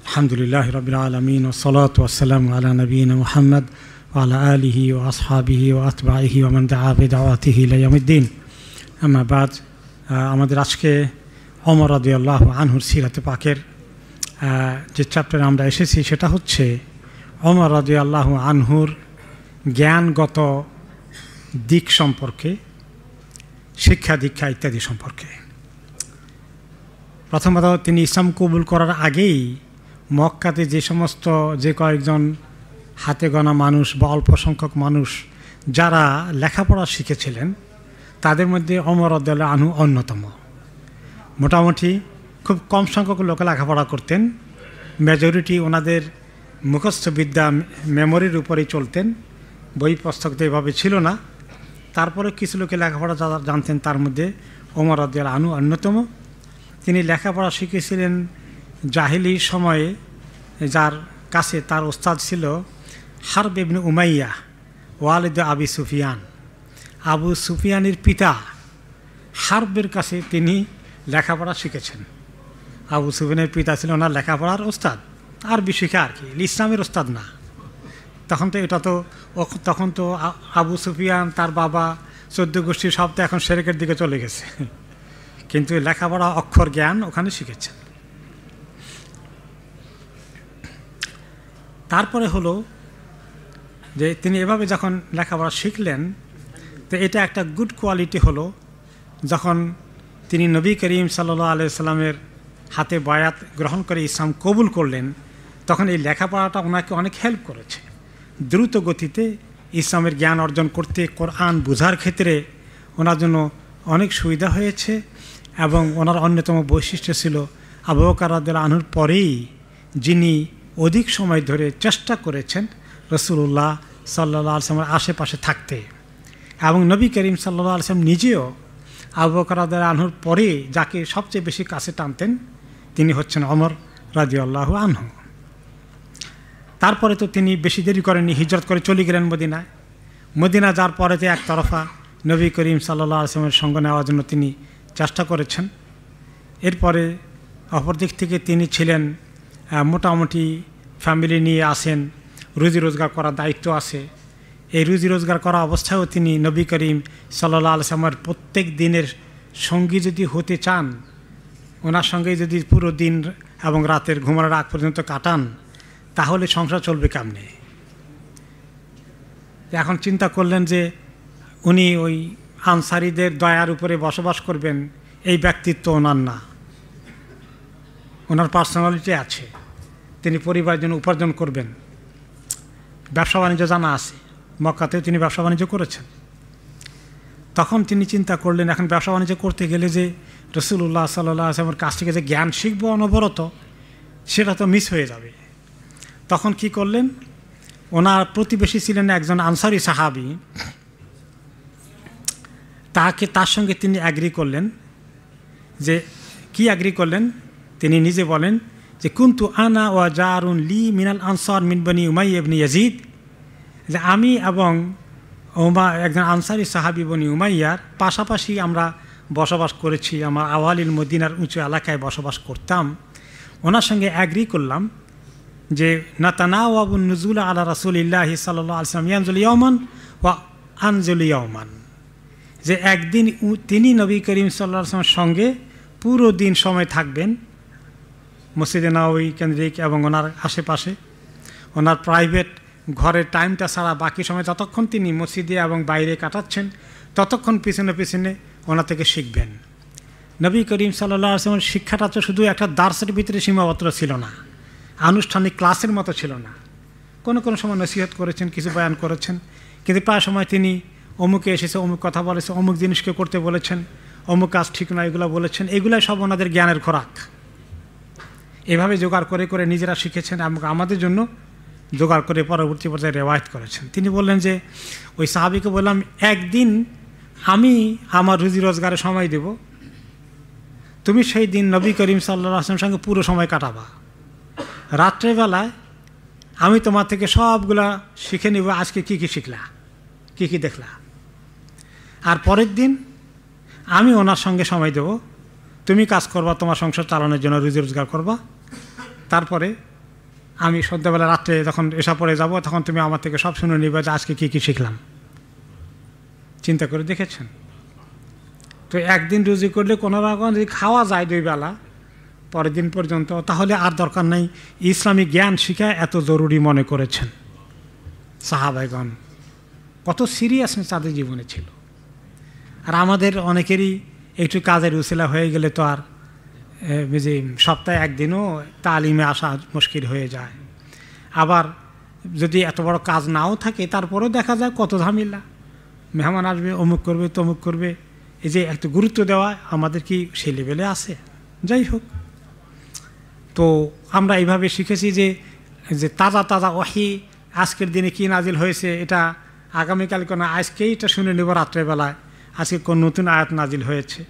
আলহামদুলিল্লাহ রাব্বিল আলামিন ওয়াসসালাতু ওয়াসসালামু আলা নবিয়িনা মুহাম্মদ ওয়া আলা আলিহি ওয়া আসহাবিহি ওয়া আতবাইহি ওয়া মান দাআ বিদাওয়াতিহি ইলা ইয়াউমিদ্দিন। আম্মা বাদ, আমাদের আজকে ওমর রাদিয়াল্লাহু আনহুর সিরাতে পাকের যে চ্যাপ্টারে আমরা এসেছি সেটা হচ্ছে ওমর রাদিয়াল্লাহু আনহুর জ্ঞানগত দিক সম্পর্কে, শিক্ষা দীক্ষা ইত্যাদি সম্পর্কে। প্রথমত তিনি ইসলাম কবুল করার আগেই মক্কাতে যে কয়েকজন হাতে গোনা মানুষ বা অল্প সংখ্যক মানুষ যারা লেখাপড়া শিখেছিলেন তাদের মধ্যে ওমর রাদিয়াল্লাহু আনহু অন্যতম। মোটামুটি খুব কম সংখ্যক লোক লেখাপড়া করতেন, মেজরিটি ওনাদের মুখস্থ বিদ্যা মেমোরির উপরেই চলতেন, বই পুস্তক তো এভাবে ছিল না। তারপরে কিছু লোকে লেখাপড়া যারা জানতেন তার মধ্যে ওমর রাদিয়াল্লাহু আনহু অন্যতম। তিনি লেখাপড়া শিখেছিলেন জাহিলি সময়ে, যার কাছে তার ওস্তাদ ছিল হারব ইবনে উমাইয়া ওয়ালিদ আবি সুফিয়ান। আবু সুফিয়ানের পিতা হারবের কাছে তিনি লেখাপড়া শিখেছেন। আবু সুফিয়ানের পিতা ছিল ওনার লেখাপড়ার ওস্তাদ, আর শিখা আর কি, ইসলামের ওস্তাদ না। তখন তো আবু সুফিয়ান, তার বাবা, 14 গোষ্ঠী সব তো এখন শিরকের দিকে চলে গেছে, কিন্তু লেখাপড়া অক্ষর জ্ঞান ওখানে শিখেছেন। তারপরে হলো যে তিনি এভাবে যখন লেখাপড়া শিখলেন, তো এটা একটা গুড কোয়ালিটি হলো, যখন তিনি নবী করিম সাল্লাল্লাহু আলাইহি সাল্লামের হাতে বায়াত গ্রহণ করে ইসলাম কবুল করলেন, তখন এই লেখাপড়াটা ওনাকে অনেক হেল্প করেছে। দ্রুত গতিতে ইসলামের জ্ঞান অর্জন করতে, কোরআন বোঝার ক্ষেত্রে ওনার জন্য অনেক সুবিধা হয়েছে। এবং ওনার অন্যতম বৈশিষ্ট্য ছিল আবু বকর রাদিয়াল্লাহু আনহুর পরেই যিনি অধিক সময় ধরে চেষ্টা করেছেন রাসূলুল্লাহ সাল্লাল্লাহু আলাইহি ওয়াসাল্লামের আশেপাশে থাকতে। এবং নবী করিম সাল্লাল্লাহু আলাইহি ওয়াসাল্লাম নিজেও আবু বকর রাদিয়াল্লাহু আনহুর পরে যাকে সবচেয়ে বেশি কাছে টানতেন তিনি হচ্ছেন ওমর রাদিয়াল্লাহু আনহু। তারপরে তো তিনি বেশি দেরি করেননি, হিজরত করে চলে গেলেন মদিনায়। মদিনা যার পরেতে একতরফা নবী করিম সাল্লাল্লাহু আলাইহি ওয়াসাল্লামের সঙ্গ নেওয়ার জন্য তিনি চেষ্টা করেছেন। এরপরে অপর দিক থেকে তিনি ছিলেন মোটামুটি ফ্যামিলি নিয়ে আসেন, রুজি রোজগার করার দায়িত্ব আছে। এই রুজি রোজগার করা অবস্থায়ও তিনি নবী করিম সাল্লাল্লাহু আলাইহি ওয়াসাল্লামের প্রত্যেক দিনের সঙ্গী যদি হতে চান, ওনার সঙ্গে যদি পুরো দিন এবং রাতের ঘুমানোর আগ পর্যন্ত কাটান, তাহলে সংসার চলবে কেমনে। এখন চিন্তা করলেন যে উনি ওই আনসারীদের দয়ার উপরে বসবাস করবেন, এই ব্যক্তিত্ব ওনার না। ওনার পার্সোনালিটি আছে, তিনি পরিবারের জন্য উপার্জন করবেন। ব্যবসা বাণিজ্য জানা আছে, মক্কাতেও তিনি ব্যবসা বাণিজ্য করেছেন। তখন তিনি চিন্তা করলেন এখন ব্যবসা বাণিজ্য করতে গেলে যে রাসূলুল্লাহ সাল্লাল্লাহু আলাইহি ওয়াসাল্লামের কাছ থেকে যে জ্ঞান শিখবো অনবরত, সেটা তো মিস হয়ে যাবে। তখন কি করলেন, ওনার প্রতিবেশী ছিলেন একজন আনসারী সাহাবী, তার সঙ্গে তিনি অ্যাগ্রি করলেন। যে কি অ্যাগ্রি করলেন, তিনি নিজে বলেন যে কুনতু আনা ওয়া জারুন লি মিনাল আনসার মিন বনি উমাইয়া ইবনে ইয়াজিদ, যে আমি এবং একজন আনসারী সাহাবী বনি উমাইয়ার পাশাপাশি আমরা বসবাস করেছি, আমার আওয়ালিল মদিনার উঁচু এলাকায় বসবাস করতাম। ওনার সঙ্গে অ্যাগ্রি করলাম যে নাতানাওয়াবুন নুজুল আলা রাসূলিল্লাহি সাল্লাল্লাহু আলাইহি ওয়াসাল্লাম ইয়ানজুল ইয়াওমান ওয়া আনজুল ইয়াওমান, যে একদিন তিনি নবী করিম সাল্লাল্লাহু আলাইহি ওয়াসাল্লামের সঙ্গে পুরো দিন সময় থাকবেন মসজিদে নববী কেন্দ্রিক এবং ওনার আশেপাশে। ওনার প্রাইভেট ঘরের টাইমটা ছাড়া বাকি সময় যতক্ষণ তিনি মসজিদে এবং বাইরে কাটাচ্ছেন, ততক্ষণ পিছনে পিছনে ওনার থেকে শিখবেন। নবী করিম সাল্লাল্লাহু আলাইহি ওয়াসাল্লামের শিক্ষাটা তো শুধু একটা দার্সের ভিতরে সীমাবদ্ধ ছিল না, আনুষ্ঠানিক ক্লাসের মতো ছিল না। কোনো কোনো সময় নসিহত করেছেন, কিছু বয়ান করেছেন, কিন্তু প্রায় সময় তিনি অমুকে এসেছে, অমুক কথা বলেছে, অমুক জিনিসকে করতে বলেছেন, অমুক কাজ ঠিক না, এগুলো বলেছেন। এগুলাই সব ওনাদের জ্ঞানের খোরাক। এভাবে জোগাড় করে করে নিজেরা শিখেছেন এবং আমাদের জন্য জোগাড় করে পরবর্তী পর্যায়ে রেওয়ায়েত করেছেন। তিনি বললেন যে ওই সাহাবীকে বললাম, একদিন আমি আমার রুজি রোজগারে সময় দেব, তুমি সেই দিন নবী করিম সাল্লাল্লাহু আলাইহি ওয়াসাল্লামের সঙ্গে পুরো সময় কাটাবা। রাত্রেবেলায় আমি তোমার থেকে সবগুলা শিখে নেব, আজকে কী কী শিখলা, কী কী দেখলা। আর পরের দিন আমি ওনার সঙ্গে সময় দেব, তুমি কাজ করবা, তোমার সংসার চালানোর জন্য রুজি রোজগার করবা। তারপরে আমি সন্ধ্যাবেলা রাত্রে যখন এসা পড়ে যাব তখন তুমি আমার থেকে সব শুনে নিবে যে আজকে কী কী শিখলাম। চিন্তা করে দেখেছেন? তো একদিন রুজি করলে কোনো রকম যদি খাওয়া যায় 2 বেলা পরের দিন পর্যন্ত, তাহলে আর দরকার নেই ইসলামিক জ্ঞান শিখা এত জরুরি মনে করেছেন সাহাবাইগণ। কত সিরিয়াসনেস তাদের জীবনে ছিল। আর আমাদের অনেকেরই একটু কাজের উসিলা হয়ে গেলে তো আর যে সপ্তাহে একদিনও তালিমে আসা মুশকিল হয়ে যায়। আবার যদি এত বড় কাজ নাও থাকে তারপরেও দেখা যায় কত ঝামেলা, মেহমান আসবে, অমুক করবে, তমুক করবে। এই যে একটু গুরুত্ব দেওয়া আমাদের কি সেই লেভেলে আছে? যাই হোক, তো আমরা এইভাবে শিখেছি যে তাজা তাজা ওয়াহি আজকের দিনে কি নাজিল হয়েছে এটা আগামীকাল কোনো আজকেই এটা শুনে নেব রাত্রেবেলায়, আজকে কোন নতুন আয়াত নাজিল হয়েছে,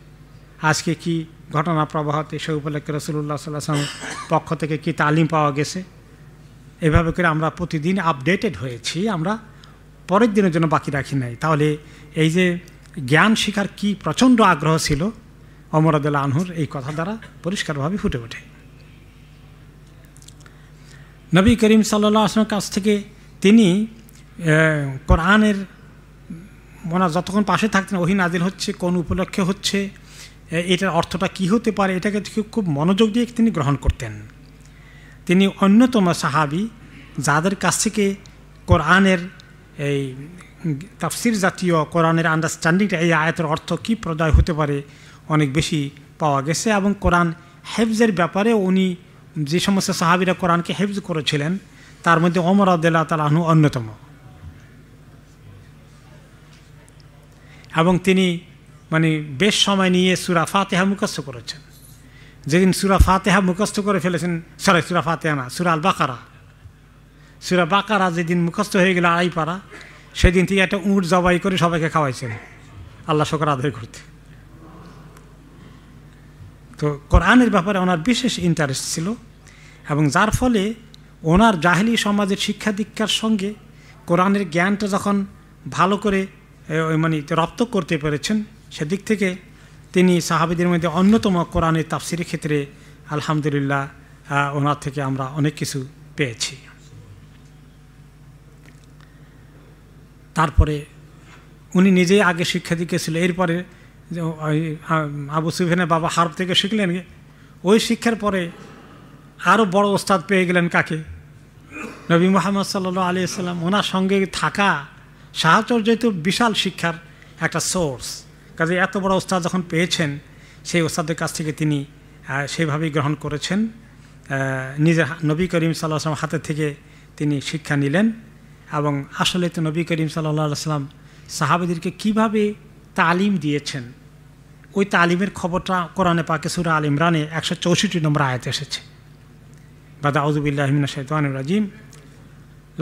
আজকে কি ঘটনা প্রবাহতে সে উপলক্ষে রাসূলুল্লাহ সাল্লাল্লাহু আলাইহি ওয়াসাল্লাম পক্ষ থেকে কি তালিম পাওয়া গেছে। এভাবে করে আমরা প্রতিদিন আপডেটেড হয়েছি, আমরা পরের দিনের জন্য বাকি রাখি নাই। তাহলে এই যে জ্ঞান শিখার কি প্রচণ্ড আগ্রহ ছিল ওমর রাদিয়াল্লাহু আনহুর, এই কথা দ্বারা পরিষ্কারভাবে ফুটে ওঠে। নবী করিম সাল্লাল্লাহু আলাইহি ওয়াসাল্লামের কাছ থেকে তিনি কোরআনের যতক্ষণ পাশে থাকতেন, ওহী নাজিল হচ্ছে, কোন উপলক্ষে হচ্ছে, এটার অর্থটা কি হতে পারে, এটাকে খুব মনোযোগ দিয়ে তিনি গ্রহণ করতেন। তিনি অন্যতম সাহাবী যাদের কাছ থেকে কোরআনের এই তাফসির জাতীয় কোরআনের আন্ডারস্ট্যান্ডিংটা, এই আয়াতের অর্থ কী প্রদায় হতে পারে, অনেক বেশি পাওয়া গেছে। এবং কোরআন হেফজের ব্যাপারে উনি যে সমস্ত সাহাবীরা কোরআনকে হেফজ করেছিলেন তার মধ্যে ওমর রাদিয়াল্লাহু তাআলা আনহু অন্যতম। এবং তিনি বেশ সময় নিয়ে সূরা ফাতিহা মুখস্থ করেছেন। যেদিন সূরা ফাতিহা মুখস্থ করে ফেলেছেন, সূরা ফাতিহা না, সূরা আল বাকারা, সূরা বাকারা যেদিন মুখস্থ হয়ে গেল 2.5 পারা, সেদিন থেকে একটা উট জবাই করে সবাইকে খাওয়াইছেন আল্লাহ শুকর আদায় করতে। তো কোরআনের ব্যাপারে ওনার বিশেষ ইন্টারেস্ট ছিল, এবং যার ফলে ওনার জাহেলি সমাজের শিক্ষা দীক্ষার সঙ্গে কোরআনের জ্ঞানটা যখন ভালো করে রপ্ত করতে পেরেছেন, সেদিক থেকে তিনি সাহাবীদের মধ্যে অন্যতম কোরআনের তাফসিরের ক্ষেত্রে আলহামদুলিল্লাহ ওনার থেকে আমরা অনেক কিছু পেয়েছি। তারপরে উনি নিজেই আগে শিক্ষা দীক্ষা ছিল, এরপরে আবু সুফিয়ানের বাবা হারব থেকে শিখলেন। ওই শিক্ষার পরে আরও বড় ওস্তাদ পেয়ে গেলেন কাকে? নবী মুহাম্মদ সাল্লাল্লাহু আলাইহি ওয়াসাল্লাম। ওনার সঙ্গে থাকা সাহচর্য তো বিশাল শিক্ষার একটা সোর্স। কাজে এত বড় ওস্তাদ যখন পেয়েছেন, সেই ওস্তাদের কাছ থেকে তিনি সেইভাবেই গ্রহণ করেছেন। নিজের নবী করিম সাল্লাল্লাহু আলাইহি ওয়াসাল্লাম হাতের থেকে তিনি শিক্ষা নিলেন। এবং আসলে তো নবী করিম সাল্লাল্লাহু আলাইহি ওয়াসাল্লাম সাহাবীদেরকে কীভাবে তালিম দিয়েছেন, ওই তালিমের খবরটা কোরআনে পাকে সূরা আল ইমরানে 164 নম্বর আয়াতে এসেছে। বাদা আউযু বিল্লাহি মিনাশ শাইতানির রাজিম।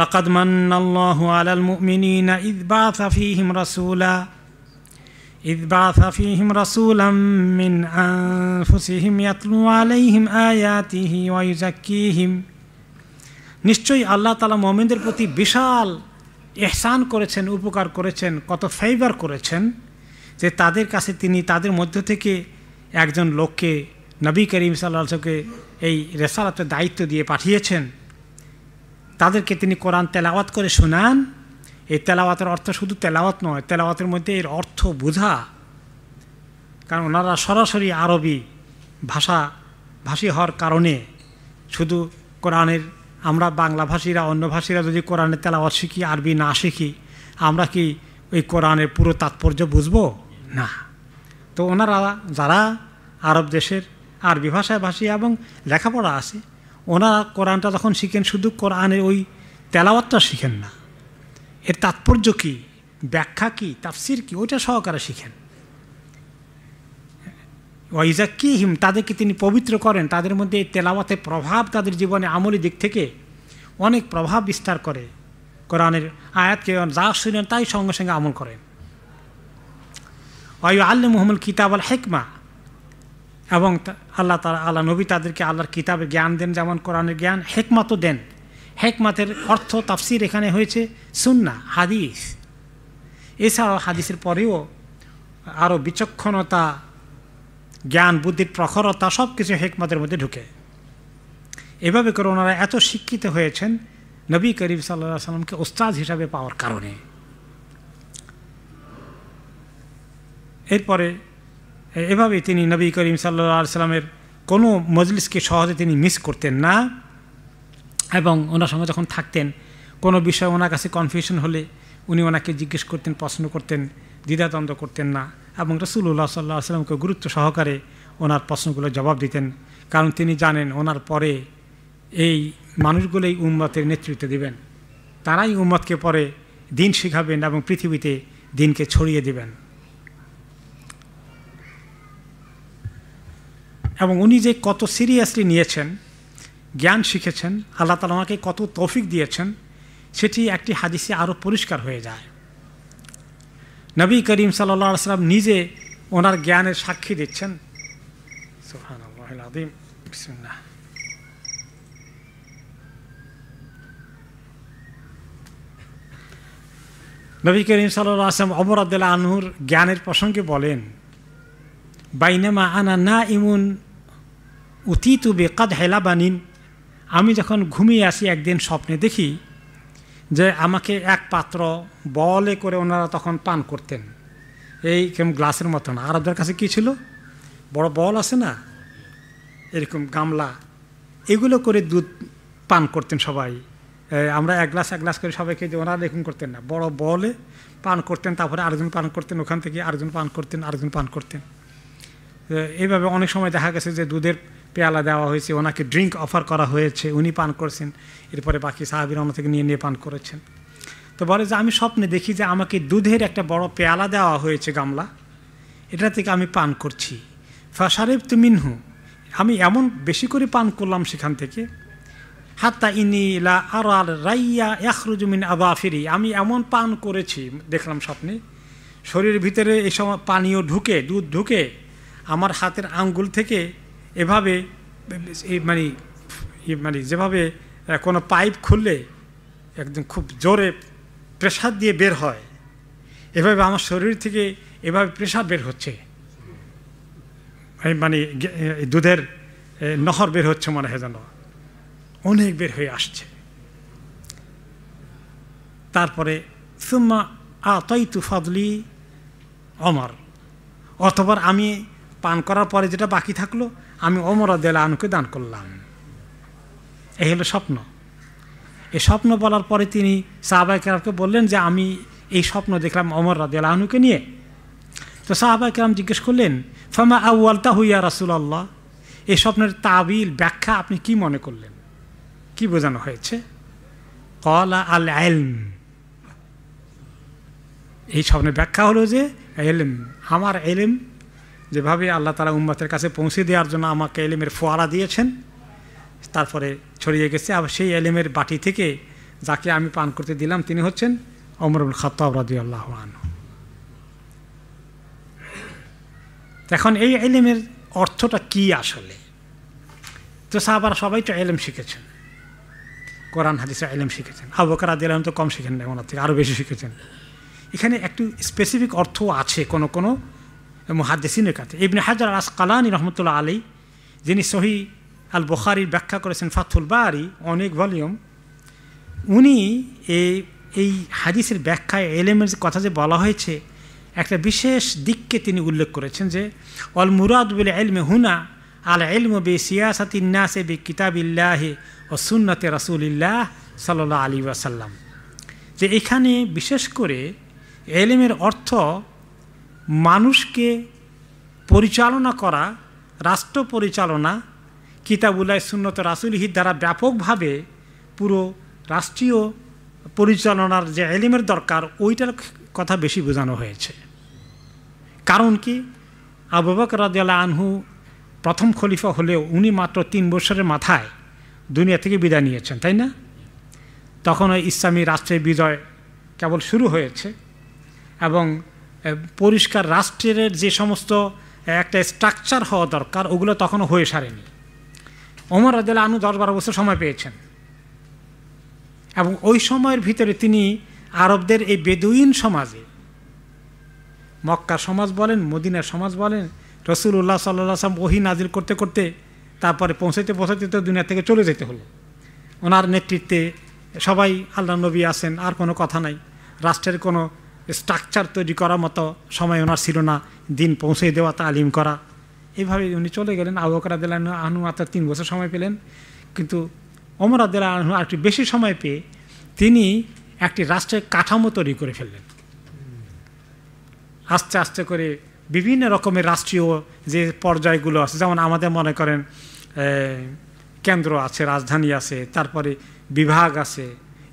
লাকাদ মান্নাল্লাহু আলাল মুমিনিনা ইয বাআসা ফীহিম রাসূলাম মিন আনফুসিহিম ইয়াতলু আলাইহিম আয়াতিহি ওয়া ইউযাক্কিহিম। নিশ্চয়ই আল্লাহ তাআলা মুমিনদের প্রতি বিশাল ইহসান করেছেন, উপকার করেছেন, কত ফেভার করেছেন যে তাদের কাছে তিনি তাদের মধ্য থেকে একজন লোককে, নবী করিম সাল্লাল্লাহু আলাইহি ওয়াসাল্লামকে এই রিসালাতের দায়িত্ব দিয়ে পাঠিয়েছেন। তাদেরকে তিনি কোরআন তেলাওয়াত করে শোনান। এই তেলাওয়াতের অর্থ শুধু তেলাওয়াত নয়, তেলাওয়াতের মধ্যে এর অর্থ বোঝা, কারণ ওনারা সরাসরি আরবি ভাষী হওয়ার কারণে শুধু কোরআনের, আমরা বাংলাভাষীরা অন্য ভাষীরা যদি কোরআনের তেলাওয়াত শিখি, আরবি না শিখি, আমরা কি ওই কোরআনের পুরো তাৎপর্য বুঝবো না। তো ওনারা যারা আরব দেশের আরবি ভাষায় ভাষী এবং লেখাপড়া আছে, ওনারা কোরআনটা যখন শিখেন শুধু কোরআনের ওই তেলাওয়াতটা শিখেন না, এর তাৎপর্য কী, ব্যাখ্যা কী, তাফসির কী, ওইটা সহকারে শিখেন। ওয়াইজাক্কিহিম, তাদেরকে তিনি পবিত্র করেন। তাদের মধ্যে এই তেলাওয়াতের প্রভাব তাদের জীবনে আমলি দিক থেকে অনেক প্রভাব বিস্তার করে। কোরআনের আয়াতকে যা শুনেন তাই সঙ্গে সঙ্গে আমল করেন। ওয়ায়ুআল্লিমুহুমুল কিতাব ওয়াল হিকমা, এবং আল্লাহ নবী তাদেরকে আল্লাহর কিতাবের জ্ঞান দেন, যেমন কোরআনের জ্ঞান, হিকমাতও দেন। হিকমাতের অর্থ তাফসির এখানে হয়েছে সুন্নাহ, হাদিস। এছাড়াও হাদিসের পরেও আরও বিচক্ষণতা, জ্ঞান বুদ্ধির প্রখরতা, সব কিছু হিকমতের মধ্যে ঢুকে। এভাবে করে ওনারা এত শিক্ষিত হয়েছেন নবী করিম সাল্লাল্লাহু আলাইহি সাল্লামকে ওস্তাদ হিসাবে পাওয়ার কারণে। এরপরে এভাবেই তিনি নবী করিম সাল্লাল্লাহু আলাইহি সাল্লামের কোনো মজলিসকে সহজে তিনি মিস করতেন না, এবং ওনার সঙ্গে যখন থাকতেন কোনো বিষয় ওনার কাছে কনফিউশন হলে উনি ওনাকে জিজ্ঞেস করতেন, প্রশ্ন করতেন, দ্বিধাদ্বন্দ্ব করতেন না, এবং রাসূলুল্লাহ সাল্লাল্লাহু আলাইহি সাল্লামকে গুরুত্ব সহকারে ওনার প্রশ্নগুলো জবাব দিতেন, কারণ তিনি জানেন ওনার পরে এই মানুষগুলোই উম্মতের নেতৃত্ব দিবেন, তারাই উম্মতকে পরে দিন শিখাবেন এবং পৃথিবীতে দিনকে ছড়িয়ে দিবেন। এবং উনি যে কত সিরিয়াসলি নিয়েছেন, জ্ঞান শিখেছেন, আল্লাহ তাআলা ওনাকে কত তৌফিক দিয়েছেন, সেটি একটি হাদিসে আরও পরিষ্কার হয়ে যায়। নবী করিম সাল্লাল্লাহু আলাইহি ওয়াসাল্লাম নিজে ওনার জ্ঞানের সাক্ষী দিচ্ছেন। সুবহানাল্লাহিল আযীম। বিসমিল্লাহ। নবী করিম সাল্লাল্লাহু আলাইহি ওয়াসাল্লাম ওমর রাদিয়াল্লাহু আনহুর জ্ঞানের প্রসঙ্গে বলেন, বাইনামা আনা নাইমুন উতিতু বিকাদহি লাবানিন, আমি যখন ঘুমিয়ে আসি একদিন স্বপ্নে দেখি যে আমাকে এক পাত্র বলে করে ওনারা তখন পান করতেন, এই কেমন গ্লাসের মতন। আরবদের কাছে কী ছিল, বড় বল আছে না, এরকম গামলা, এগুলো করে দুধ পান করতেন সবাই। আমরা এক গ্লাস করে সবাইকে যে ওনারা এরকম করতেন না, বড় বলে পান করতেন, তারপরে আরেকজন পান করতেন, ওখান থেকে আরেকজন পান করতেন, আরেকজন পান করতেন। এইভাবে অনেক সময় দেখা গেছে যে দুধের পেয়ালা দেওয়া হয়েছে, ওনাকে ড্রিঙ্ক অফার করা হয়েছে, উনি পান করছেন, এরপরে বাকি সাহাবীরা ওনা থেকে নিয়ে পান করেছেন। তো বলে যে আমি স্বপ্নে দেখি যে আমাকে দুধের একটা বড় পেয়ালা দেওয়া হয়েছে, গামলা, এটা থেকে আমি পান করছি। ফাশারিবতু মিনহু, আমি এমন বেশি করে পান করলাম সেখান থেকে, হাত্তা ইনি লা আরাল রাইয়া ইয়াখরুজু মিন আযাফিরি, আমি এমন পান করেছি দেখলাম স্বপ্নে, শরীরের ভিতরে এই সময় পানীয় ঢুকে, দুধ ঢুকে আমার হাতের আঙ্গুল থেকে এভাবে মানে যেভাবে কোনো পাইপ খুললে একদম খুব জোরে প্রেসার দিয়ে বের হয়, এভাবে আমার শরীর থেকে এভাবে প্রেসার বের হচ্ছে, মানে দুধের নহর বের হচ্ছে, মনে হয় যেন অনেক বের হয়ে আসছে। তারপরে সুম্মা আতাইতু ফাদলি ওমর, অতঃপর আমি পান করার পরে যেটা বাকি থাকলো আমি ওমর রাদিয়াল্লাহু আনহুকে দান করলাম। এই হলো স্বপ্ন। এই স্বপ্ন বলার পরে তিনি সাহাবায়ে কেরামকে বললেন যে আমি এই স্বপ্ন দেখলাম ওমর রাদিয়াল্লাহু আনহুকে নিয়ে। তো সাহাবায়ে কেরাম জিজ্ঞেস করলেন, ফামা আউয়ালতাহু ইয়া রাসূলুল্লাহ, এই স্বপ্নের তাবিল ব্যাখ্যা আপনি কি মনে করলেন, কি বোঝানো হয়েছে? ক্বালা আল ইলম, এই স্বপ্নের ব্যাখ্যা হলো যে ইলম, আমার ইলম, যেভাবে আল্লাহ তাআলা উম্মতের কাছে পৌঁছে দেওয়ার জন্য আমাকে ইলমের ফোয়ারা দিয়েছেন, তারপরে ছড়িয়ে গেছে। আবার সেই ইলমের বাটি থেকে যাকে আমি পান করতে দিলাম তিনি হচ্ছেন ওমর ইবনে খাত্তাব রাদিয়াল্লাহু আনহু। এখন এই ইলমের অর্থটা কি আসলে? তো সাহাবারা সবাই তো ইলম শিখেছেন, কোরআন হাদিসের ইলম শিখেছেন। আবু বকর রাদিয়াল্লাহু আনহু তো কম শিখেন না, ওনার থেকে আরও বেশি শিখেছেন। এখানে একটু স্পেসিফিক অর্থ আছে কোনো মুহাদ্দিসিনের কাছে। ইবনে হাজার আল আসকালানী রহমতুল্লাহ আলাইহি, যিনি সহিহ আল বুখারীর ব্যাখ্যা করেছেন ফাথুল বারি, অনেক ভলিউম, উনি এই হাদিসের ব্যাখ্যায় ইলমের কথা যে বলা হয়েছে একটা বিশেষ দিককে তিনি উল্লেখ করেছেন যে অল মুরাদ বিল ইলমি হুনা আল ইলমু বি সিয়াসাতিন নাস বি কিতাবিল্লাহি ওয়া সুন্নতি রাসূলিল্লাহ সাল্লাল্লাহু আলাইহি ওয়াসাল্লাম, যে এখানে বিশেষ করে ইলমের অর্থ মানুষকে পরিচালনা করা, রাষ্ট্র পরিচালনা কিতাবুল্লাহ সুন্নত রাসূলিহি দ্বারা ব্যাপকভাবে পুরো রাষ্ট্রীয় পরিচালনার যে ইলমের দরকার ওইটার কথা বেশি বোঝানো হয়েছে। কারণ কি, আবু বকর রাদিয়াল্লাহু আনহু প্রথম খলিফা হলেও উনি মাত্র 3 বছরের মাথায় দুনিয়া থেকে বিদায় নিয়েছেন, তাই না? তখন ওই ইসলামী রাষ্ট্রের বিজয় কেবল শুরু হয়েছে এবং পরিষ্কার রাষ্ট্রের যে সমস্ত একটা স্ট্রাকচার হওয়া দরকার ওগুলো তখনও হয়ে সারেনি। ওমর রাদিয়াল্লাহু আনহু 10-12 বছর সময় পেয়েছেন এবং ওই সময়ের ভিতরে তিনি আরবদের এই বেদুইন সমাজে, মক্কার সমাজ বলেন, মদিনার সমাজ বলেন, রাসূলুল্লাহ সাল্লাল্লাহু আলাইহি ওয়াসাল্লাম ওহী নাজিল করতে করতে তারপরে পৌঁছাইতে পৌঁছাইতে তো দুনিয়া থেকে চলে যেতে হলো। ওনার নেতৃত্বে সবাই আল্লাহ নবী আছেন, আর কোনো কথা নাই। রাষ্ট্রের কোনো স্ট্রাকচার তৈরি করার মতো সময় ওনার ছিল না, দিন পৌঁছে দেওয়া, তালিম করা। এইভাবে উনি চলে গেলেন। আবু বকর রাদিয়াল্লাহু আনহু মাত্র 3 বছর সময় পেলেন, কিন্তু ওমর রাদিয়াল্লাহু আনহু আর একটু বেশি সময় পেয়ে তিনি একটি রাষ্ট্রের কাঠামো তৈরি করে ফেললেন। আস্তে আস্তে করে বিভিন্ন রকমের রাষ্ট্রীয় যে পর্যায়গুলো আছে, যেমন আমাদের মনে করেন কেন্দ্র আছে, রাজধানী আছে, তারপরে বিভাগ আছে,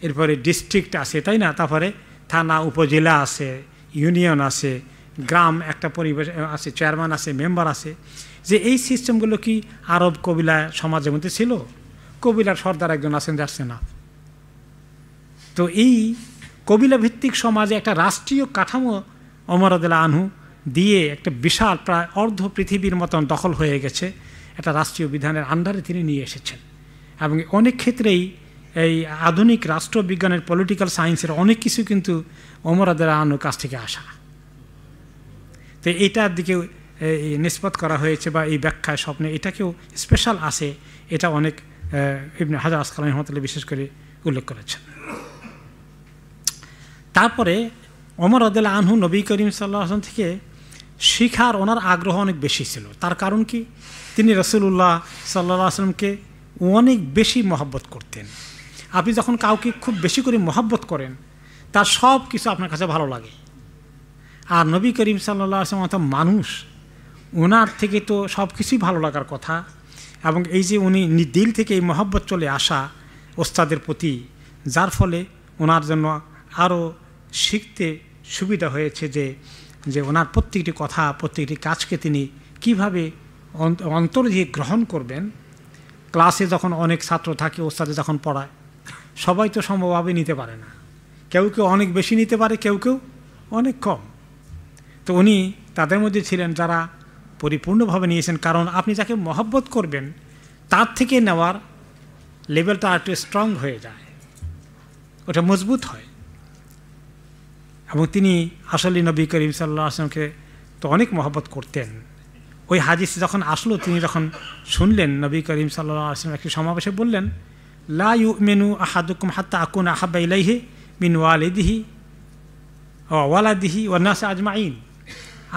এরপরে ডিস্ট্রিক্ট আছে, তাই না, তারপরে থানা, উপজেলা আছে, ইউনিয়ন আছে, গ্রাম একটা পরিবেশ আছে, চেয়ারম্যান আছে, মেম্বার আছে। যে এই সিস্টেমগুলো কি আরব কবিলা সমাজের মধ্যে ছিল? কবিলার সর্দার একজন আছেন, যাচ্ছে না। তো এই কবিলা ভিত্তিক সমাজে একটা রাষ্ট্রীয় কাঠামো ওমর রাদিয়াল্লাহু আনহু দিয়ে একটা বিশাল, প্রায় অর্ধ পৃথিবীর মতন দখল হয়ে গেছে, একটা রাষ্ট্রীয় বিধানের আন্ডারে তিনি নিয়ে এসেছেন। এবং অনেক ক্ষেত্রেই এই আধুনিক রাষ্ট্রবিজ্ঞানের, পলিটিক্যাল সায়েন্সের অনেক কিছু কিন্তু ওমর রাদিয়াল্লাহু আনহুর কাছ থেকে আসা। তো এইটার দিকে নিষ্পত্তি করা হয়েছে, বা এই ব্যাখ্যায় স্বপ্নে এটাকেও স্পেশাল আছে, এটা অনেক ইবনে হাজার আসকালানী রহমাতুল্লাহ বিশেষ করে উল্লেখ করেছেন। তারপরে ওমর রাদিয়াল্লাহু আনহু নবী করিম সাল্লাল্লাহু আলাইহি ওয়াসাল্লাম থেকে শিখার ওনার আগ্রহ অনেক বেশি ছিল। তার কারণ কি? তিনি রাসূলুল্লাহ সাল্লাল্লাহু আলাইহি ওয়াসাল্লামকে অনেক বেশি মহব্বত করতেন। আপনি যখন কাউকে খুব বেশি করে মহব্বত করেন, তার সব কিছু আপনার কাছে ভালো লাগে। আর নবী করিম সাল্লাল্লাহু আলাইহি ওয়াসাল্লাম মানুষ, ওনার থেকে তো সব কিছুই ভালো লাগার কথা। এবং এই যে উনি দিল থেকে এই মহব্বত চলে আসা ওস্তাদের প্রতি, যার ফলে ওনার জন্য আরও শিখতে সুবিধা হয়েছে যে ওনার প্রত্যেকটি কথা, প্রত্যেকটি কাজকে তিনি কিভাবে অন্তর দিয়ে গ্রহণ করবেন। ক্লাসে যখন অনেক ছাত্র থাকে, ওস্তাদে যখন পড়ায়, সবাই তো সম্ভবভাবে নিতে পারে না। কেউ কেউ অনেক বেশি নিতে পারে, কেউ কেউ অনেক কম। তো উনি তাদের মধ্যে ছিলেন যারা পরিপূর্ণভাবে নিয়েছেন। কারণ আপনি যাকে মহব্বত করবেন, তার থেকে নেওয়ার লেভেলটা একটু স্ট্রং হয়ে যায়, ওটা মজবুত হয়। এবং তিনি আসলে নবী করিম সাল্লাল্লাহু আলাইহি ওয়াসাল্লামকে তো অনেক মহব্বত করতেন। ওই হাদিস যখন আসলো, তিনি যখন শুনলেন, নবী করিম সাল্লাল্লাহু আলাইহি ওয়াসাল্লাম একটি সমাবেশে বললেন, লা ইউমিনু আহাদুকুম হাত্তা আকুনা আহাব্বা ইলাইহি মিন ওয়ালিদিহি ওয়া ওয়ালাদিহি ওয়ান নাসি আজমাইন।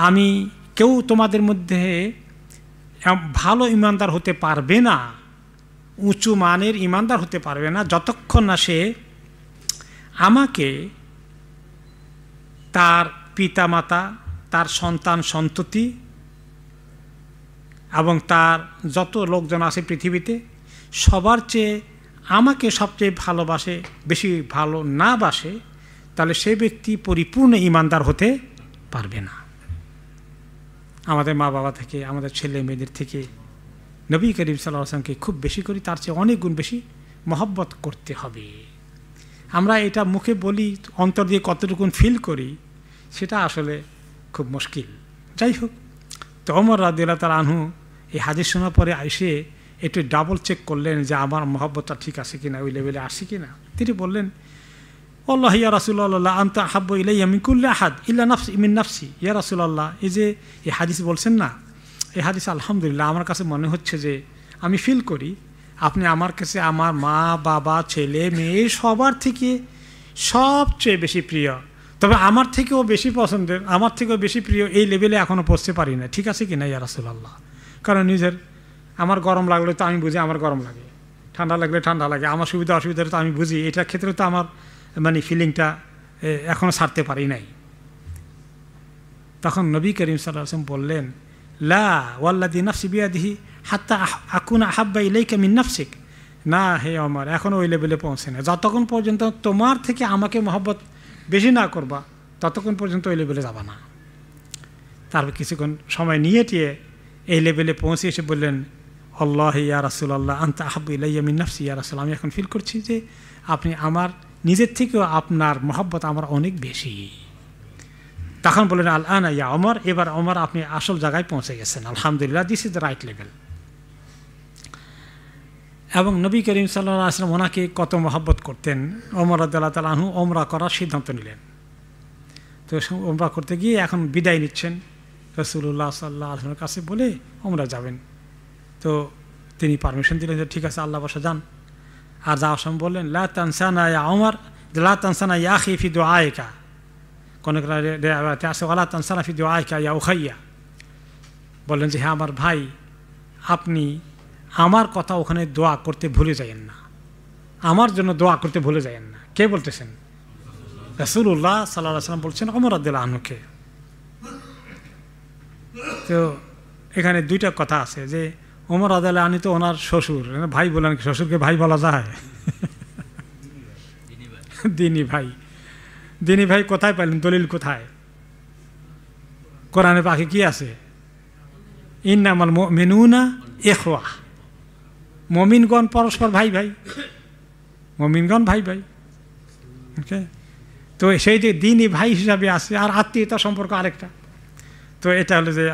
আমি কেউ তোমাদের মধ্যে ভালো ইমানদার হতে পারবে না, উঁচু মানের ইমানদার হতে পারবে না, যতক্ষণ না সে আমাকে, তার পিতামাতা, তার সন্তান সন্ততি এবং তার যত লোকজন আছে পৃথিবীতে, সবার চেয়ে আমাকে সবচেয়ে ভালোবাসে, বেশি ভালো না বাসে, তাহলে সে ব্যক্তি পরিপূর্ণ ইমানদার হতে পারবে না। আমাদের মা বাবা থেকে, আমাদের ছেলে মেয়েদের থেকে নবী করিম সাল্লাল্লাহু আলাইহি ওয়াসাল্লামকে খুব বেশি করি, তার চেয়ে অনেক গুণ বেশি মহব্বত করতে হবে। আমরা এটা মুখে বলি, অন্তর দিয়ে কতটুকুন ফিল করি সেটা আসলে খুব মুশকিল। যাই হোক, তো ওমর রাদিয়াল্লাহু তাআলা আনহু এই হাদিস শোনার পরে এসে একটু ডাবল চেক করলেন যে আমার মহব্বতটা ঠিক আছে কিনা, ওই লেভেলে আসছে কিনা। তিনি বললেন, আল্লাহ ইয়া রাসূলুল্লাহ আনতা আহাব্বু ইলাইয়া মিন কুল্লি আহাদ ইল্লা নাফসি মিন নাফসি। ইয়া রাসূলুল্লাহ, এই যে এই হাদিস বলছেন না, এই হাদিস আলহামদুলিল্লাহ আমার কাছে মনে হচ্ছে যে আমি ফিল করি আপনি আমার কাছে আমার মা বাবা ছেলে মেয়ে সবার থেকে সবচেয়ে বেশি প্রিয়, তবে আমার থেকেও বেশি পছন্দের, আমার থেকেও বেশি প্রিয় এই লেভেলে এখনও পৌঁছতে পারি না। ঠিক আছে কি না ইয়া রাসূলুল্লাহ? কারণ নিজের আমার গরম লাগলে তো আমি বুঝি আমার গরম লাগে, ঠান্ডা লাগলে ঠান্ডা লাগে, আমার সুবিধা অসুবিধা তো আমি বুঝি। এটার ক্ষেত্রে তো আমার মানে ফিলিংটা এখনও ছাড়তে পারি নাই। তখন নবী করিম সাল্লাল্লাহু আলাইহি ওয়াসাল্লাম বললেন, লা ওয়াল্লাযী নাফসি বিয়াদিহি হাত্তা আকুনা আহাব্বা ইলাইকা মিন নাফসিক। না হে ওমর, এখনও ওই লেভেলে পৌঁছে না। যতক্ষণ পর্যন্ত তোমার থেকে আমাকে মহব্বত বেশি না করবা, ততক্ষণ পর্যন্ত ওই লেভেলে যাবা না। তারপর কিছুক্ষণ সময় নিয়ে টিয়ে এই লেভেলে পৌঁছে এসে বললেন, আল্লাহ ইয়া রাসূলুল্লাহ আনতা আহাব্বু ইলাইয়া মিন নাফসি। ইয়া রাসূল, আমি এখন ফিল করছি যে আপনি আমার নিজের থেকেও আপনার মহব্বত আমার অনেক বেশি। তখন বললেন, আল আনা ইয়া ওমর, এবার ওমর আপনি আসল জায়গায় পৌঁছে গেছেন, আলহামদুলিল্লাহ, this is the right level. এবং নবী করিম সাল্লাল্লাহু আলাইহি ওয়াসাল্লাম ওনাকে কত মহব্বত করতেন। ওমর রাদিয়াল্লাহু তাআলা আনহু ওমরা করার সিদ্ধান্ত নিলেন। তো ওমরা করতে গিয়ে এখন বিদায় নিচ্ছেন রাসূলুল্লাহ সাল্লাল্লাহু আলাইহি ওয়াসাল্লামের কাছে বলে ওমরা যাবেন। তো তিনি পারমিশন দিলেন যে ঠিক আছে আল্লাহ বসা যান। আর যাওয়ার সময় বললেন লা তানসানা ইয়া ওমর, লা তানসানা ইয়া আখি ফি দুআইকা, কোন রিওয়ায়াতে আছে ওয়ালা তানসানা ফি দুআইকা ইয়া উখাইয়া, বললেন যে হ্যাঁ আমার ভাই, আপনি আমার কথা ওখানে দোয়া করতে ভুলে যাবেন না, আমার জন্য দোয়া করতে ভুলে যাবেন না। কে বলতেছেন? রাসূলুল্লাহ সাল্লাল্লাহু আলাইহি ওয়াসাল্লাম বলছেন ওমর রাদিয়াল্লাহু আনহুকে। তো এখানে দুইটা কথা আছে যে ওমর রাদিয়াল্লাহু আনহু তো ওনার শ্বশুর, ভাই বলেন, শ্বশুরকে ভাই বলা যায়? দিনী ভাই। দিনী ভাই কোথায় পাইলেন? দলিল কোথায়? কোরআনে পাখি কি আছে? ইন্নামাল মুমিনুনা ইখওয়া, মুমিনগণ পরস্পর ভাই ভাই, মুমিনগণ ভাই ভাই। ওকে, তো সেই যে দিনী ভাই হিসাবে আছে, আর আত্মীয়তা সম্পর্ক আরেকটা। তো এটা হলো যে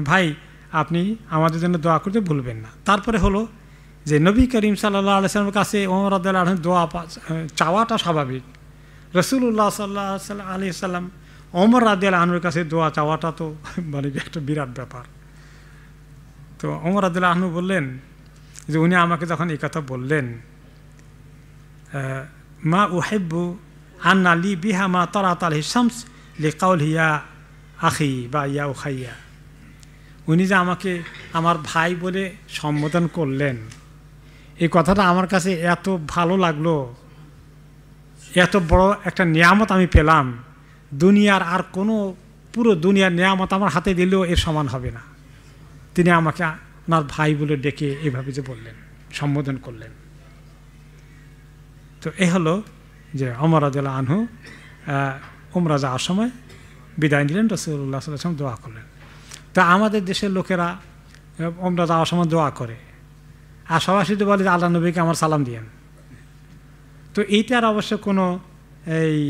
ভাই আপনি আমাদের জন্য দোয়া করতে ভুলবেন না। তারপরে হলো যে নবী করিম সাল্লাল্লাহু আলাইহি ওয়াসাল্লামের কাছে ওমর রাদিয়াল্লাহু আনহু দোয়া চাওয়াটা স্বাভাবিক। রাসূলুল্লাহ সাল্লাল্লাহু আলাইহি ওয়াসাল্লাম ওমর রাদিয়াল্লাহু আনহুর কাছে দোয়া চাওয়াটা তো মানে একটা বিরাট ব্যাপার। তো ওমর রাদিয়াল্লাহু আনহু বললেন যে উনি আমাকে যখন এই কথা বললেন, মা উহিব্বু আন আলী বিহা মা তারাত আলাইহি শামস লিকাউলিহি ইয়া আখি বা ইয়া উখাইয়া, উনি যে আমাকে আমার ভাই বলে সম্বোধন করলেন, এই কথাটা আমার কাছে এত ভালো লাগলো, এত বড় একটা নিয়ামত আমি পেলাম, দুনিয়ার আর কোনো পুরো দুনিয়ার নিয়ামত আমার হাতে দিলেও এর সমান হবে না। তিনি আমাকে আপনার ভাই বলে ডেকে এভাবে যে বললেন, সম্বোধন করলেন। তো এ হলো যে ওমর রাদিয়াল্লাহু আনহু উমরা যাওয়ার সময় বিদায় নিলেন, রাসূলুল্লাহ সাল্লাল্লাহু আলাইহি ওয়াসাল্লাম দোয়া করলেন। তা আমাদের দেশের লোকেরা উমরা যাওয়ার সময় দোয়া করে, আর সবাই শুধু বলে যে আল্লাহ নবীকে আমার সালাম দিয়েন। তো এইটার অবশ্য কোনো এই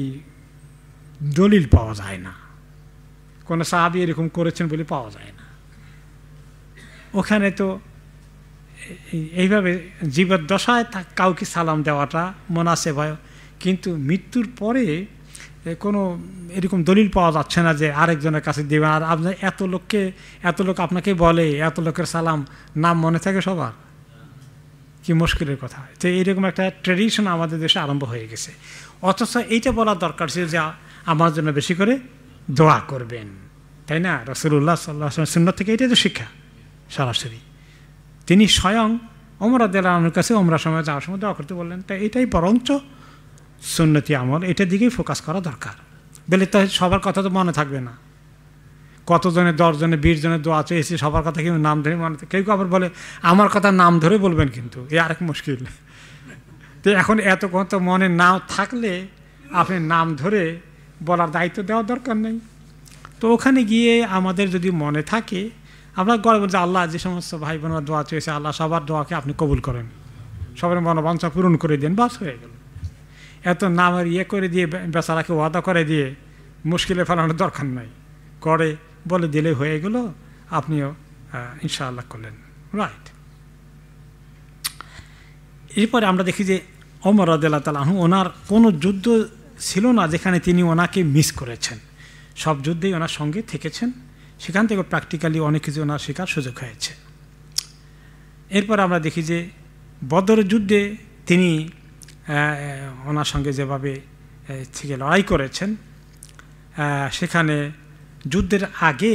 দলিল পাওয়া যায় না, কোনো সাহাবী এরকম করেছেন বলে পাওয়া যায় না। ওখানে তো এইভাবে জীবদ্দশায় কাউকে সালাম দেওয়াটা মুনাসেব হয়, কিন্তু মৃত্যুর পরে কোনো এরকম দলিল পাওয়া যাচ্ছে না যে আরেকজনের কাছে দেবেন। আর আপনার এত লোক আপনাকে বলে, এত লোকের সালাম নাম মনে থাকে সবার, কি মুশকিলের কথা। তো এইরকম একটা ট্রেডিশন আমাদের দেশে আরম্ভ হয়ে গেছে। অথচ এইটা বলার দরকার ছিল যে আমার জন্য বেশি করে দোয়া করবেন, তাই না? রাসূলুল্লাহ সাল্লাল্লাহু আলাইহি ওয়াসাল্লাম সুন্নাত থেকে এটাই তো শিক্ষা সরাসরি। তিনি স্বয়ং ওমর রাদিয়াল্লাহু আনহুর কাছে ওমরার সময় যাওয়ার সময় দোয়া করতে বললেন। তাই এটাই বরঞ্চ সুন্নতি আমল, এটার দিকেই ফোকাস করা দরকার। বলে তো সবার কথা তো মনে থাকবে না, কতজনে 10 জনে 20 জনের দোয়া চেয়েছি, সবার কথা কিন্তু নাম ধরে মনে থাকে। কেউ আবার বলে আমার কথা নাম ধরে বলবেন, কিন্তু এ আরেক মুশকিল। তো এখন এত কথা মনে না থাকলে আপনি নাম ধরে বলার দায়িত্ব দেওয়ার দরকার নেই। তো ওখানে গিয়ে আমাদের যদি মনে থাকে, আমরা গর্ব যে আল্লাহ যে সমস্ত ভাই বোনরা দোয়া চেয়েছে, আল্লাহ সবার দোয়াকে আপনি কবুল করেন, সবার মনোবাঞ্ছা পূরণ করে দেন, বাস হয়ে গেল। এত নামের করে দিয়ে বেচারাকে ওয়াদা করে দিয়ে মুশকিলে ফেলানোর দরকার নাই, করে বলে দিলে হয়ে গেল, আপনিও ইনশাআল্লাহ করলেন, রাইট। এরপরে আমরা দেখি যে ওমর রাদিয়াল্লাহু তাআলা আনহু, ওনার কোনো যুদ্ধ ছিল না যেখানে তিনি ওনাকে মিস করেছেন, সব যুদ্ধেই ওনার সঙ্গে থেকেছেন, সেখান থেকে প্র্যাকটিক্যালি অনেক কিছু ওনার শেখার সুযোগ হয়েছে। এরপর আমরা দেখি যে বদর যুদ্ধে তিনি ওনার সঙ্গে যেভাবে থেকে লড়াই করেছেন, সেখানে যুদ্ধের আগে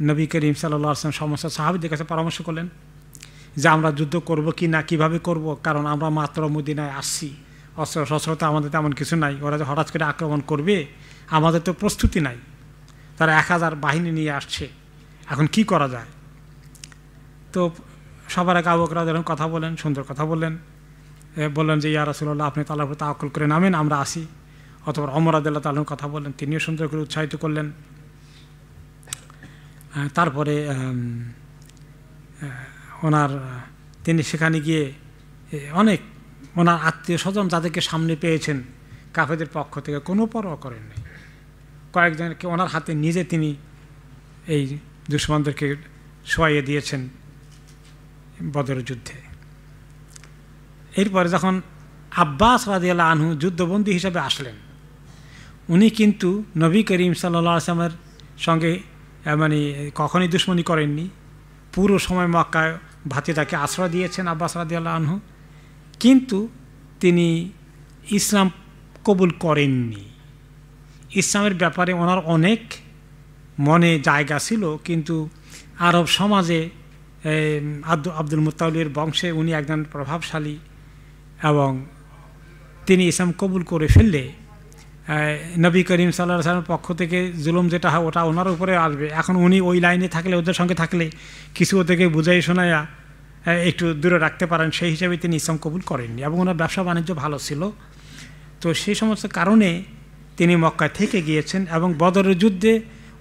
নবী করিম সাল্লাল্লাহু আলাইহি ওয়াসাল্লাম সমস্ত সাহাবীদের কাছে পরামর্শ করলেন যে আমরা যুদ্ধ করব কি না, কীভাবে করব, কারণ আমরা মাত্র মদিনায় আসছি, অস্ত্র শস্ত্র তো আমাদের তেমন কিছু নাই, ওরা যে হঠাৎ করে আক্রমণ করবে আমাদের তো প্রস্তুতি নাই, তারা 1000 বাহিনী নিয়ে আসছে, এখন কি করা যায়। তো সবার আগে আবু বকর রাদিয়াল্লাহু আনহু কথা বলেন, সুন্দর কথা বললেন যে ইয়া রাসূলুল্লাহ আপনি তাআলার উপর তাওয়াক্কুল করে নামেন, আমরা আসি। অথবা ওমর রাদিয়াল্লাহু তাআলা কথা বললেন, তিনিও সুন্দর করে উৎসাহিত করলেন। তারপরে তিনি সেখানে গিয়ে অনেক ওনার আত্মীয় স্বজন যাদেরকে সামনে পেয়েছেন কাফেরদের পক্ষ থেকে কোনো পরোয়া করেন নাই, কয়েকজনকে ওনার হাতে নিজে তিনি এই দুশমনদেরকে শোয়াইয়ে দিয়েছেন বদরের যুদ্ধে। এরপরে যখন আব্বাস রাদিয়াল্লাহু আনহু যুদ্ধবন্দী হিসাবে আসলেন, উনি কিন্তু নবী করিম সাল্লাল্লাহু আলাইহি ওয়াসাল্লামের সঙ্গে মানে কখনই দুশমনি করেননি, পুরো সময় মক্কায় ভাতিজাকে আশ্রয় দিয়েছেন আব্বাস রাদিয়াল্লাহু আনহু, কিন্তু তিনি ইসলাম কবুল করেননি। ইসলামের ব্যাপারে ওনার অনেক মনে জায়গা ছিল, কিন্তু আরব সমাজে আব্দুল মুত্তালিবের বংশে উনি একজন প্রভাবশালী, এবং তিনি ইসলাম কবুল করে ফেললে নবী করিম সাল্লাল্লাহু আলাইহি ওয়াসাল্লামের পক্ষ থেকে জুলুম যেটা হয় ওটা ওনার উপরে আসবে। এখন উনি ওই লাইনে থাকলে, ওদের সঙ্গে থাকলে কিছু ওদেরকে বুঝাই শোনায়া একটু দূরে রাখতে পারেন, সেই হিসাবে তিনি ইসলাম কবুল করেননি। এবং ওনার ব্যবসা বাণিজ্য ভালো ছিল, তো সেই সমস্ত কারণে তিনি মক্কায় থেকে গিয়েছেন। এবং বদরের যুদ্ধে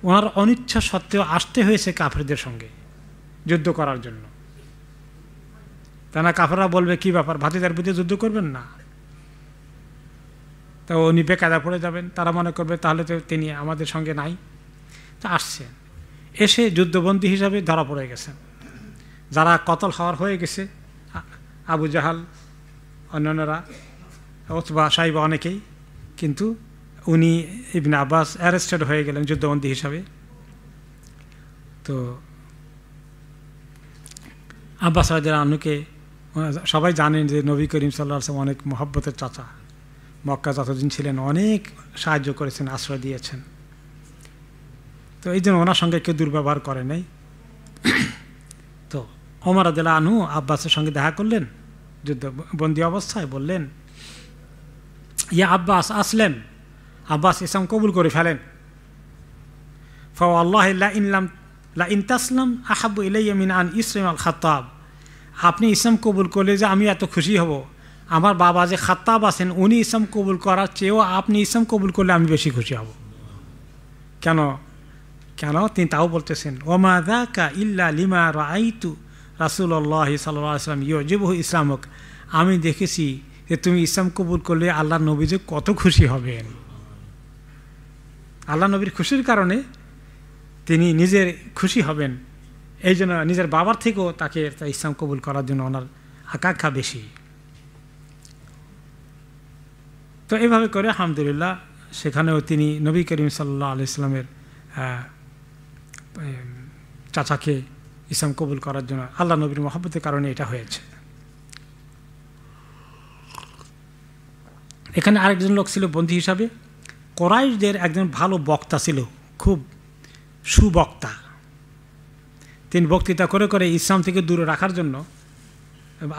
ওনার অনিচ্ছা সত্ত্বেও আসতে হয়েছে কাফেরদের সঙ্গে যুদ্ধ করার জন্য। তা না কাফেররা বলবে কি ব্যাপার, ভাতিজার বিরুদ্ধে যুদ্ধ করবেন না, তো উনি বেকায়দা পড়ে যাবেন, তারা মনে করবে তাহলে তো তিনি আমাদের সঙ্গে নাই। তো আসছেন, এসে যুদ্ধবন্দী হিসাবে ধরা পড়ে গেছেন। যারা কতল হওয়ার হয়ে গেছে, আবু জাহাল, অন্যান্যরা, অথবা সাইবা, অনেকেই, কিন্তু উনি ইবনে আব্বাস অ্যারেস্টেড হয়ে গেলেন যুদ্ধবন্দী হিসাবে। তো আব্বাস রাদিয়াল্লাহু আনহুকে সবাই জানেন যে নবী করিম সাল্লাল্লাহু আলাইহি ওয়াসাল্লাম অনেক মহব্বতের চাচা, মক্কা যতদিন ছিলেন অনেক সাহায্য করেছেন, আশ্রয় দিয়েছেন। তো এই জন্য ওনার সঙ্গে কেউ দুর্ব্যবহার করে নাই। তো ওমর রাদিয়াল্লাহু আনহু আব্বাসের সঙ্গে দেখা করলেন যুদ্ধবন্দী অবস্থায়, বললেন, ইয়া আব্বাস আসলেম, আব্বাস ইসলাম কবুল করে ফেলেন। ফাওয়াল্লাহি লা ইন তাসলাম আহাব্বু ইলাইয়া মিন আন ইসলাম আল খাত্তাব। আপনি ইসলাম কবুল করলে যে আমি এত খুশি হব, আমার বাবা যে খাত্তাব আছেন উনি ইসলাম কবুল করার চেয়েও আপনি ইসলাম কবুল করলে আমি বেশি খুশি হব। কেন কেন তিনি তাও বলতেছেন, ওমা যাকা ইল্লা লিমা রাআইতু রাসূলুল্লাহ সাল্লাল্লাহু আলাইহি ওয়াসাল্লাম ইউজিবুহু ইসলামক। আমি দেখেছি যে তুমি ইসলাম কবুল করলে আল্লাহর নবী যে কত খুশি হবেন। আল্লাহ নবীর খুশির কারণে তিনি নিজের খুশি হবেন, এই জন্য নিজের বাবার থেকেও তাকে ইসলাম কবুল করার জন্য ওনার আকাঙ্ক্ষা বেশি। তো এভাবে করে আলহামদুলিল্লাহ সেখানেও তিনি নবী করিম সাল্লাল্লাহু আলাইহি ওয়াসাল্লামের চাচাকে ইসলাম কবুল করার জন্য আল্লাহ নবীর মহব্বতের কারণে এটা হয়েছে। এখানে আরেকজন লোক ছিল বন্দী হিসাবে, কোরাইশদের একজন ভালো বক্তা ছিল, খুব সুবক্তা। তিনি বক্তৃতা করে করে ইসলাম থেকে দূরে রাখার জন্য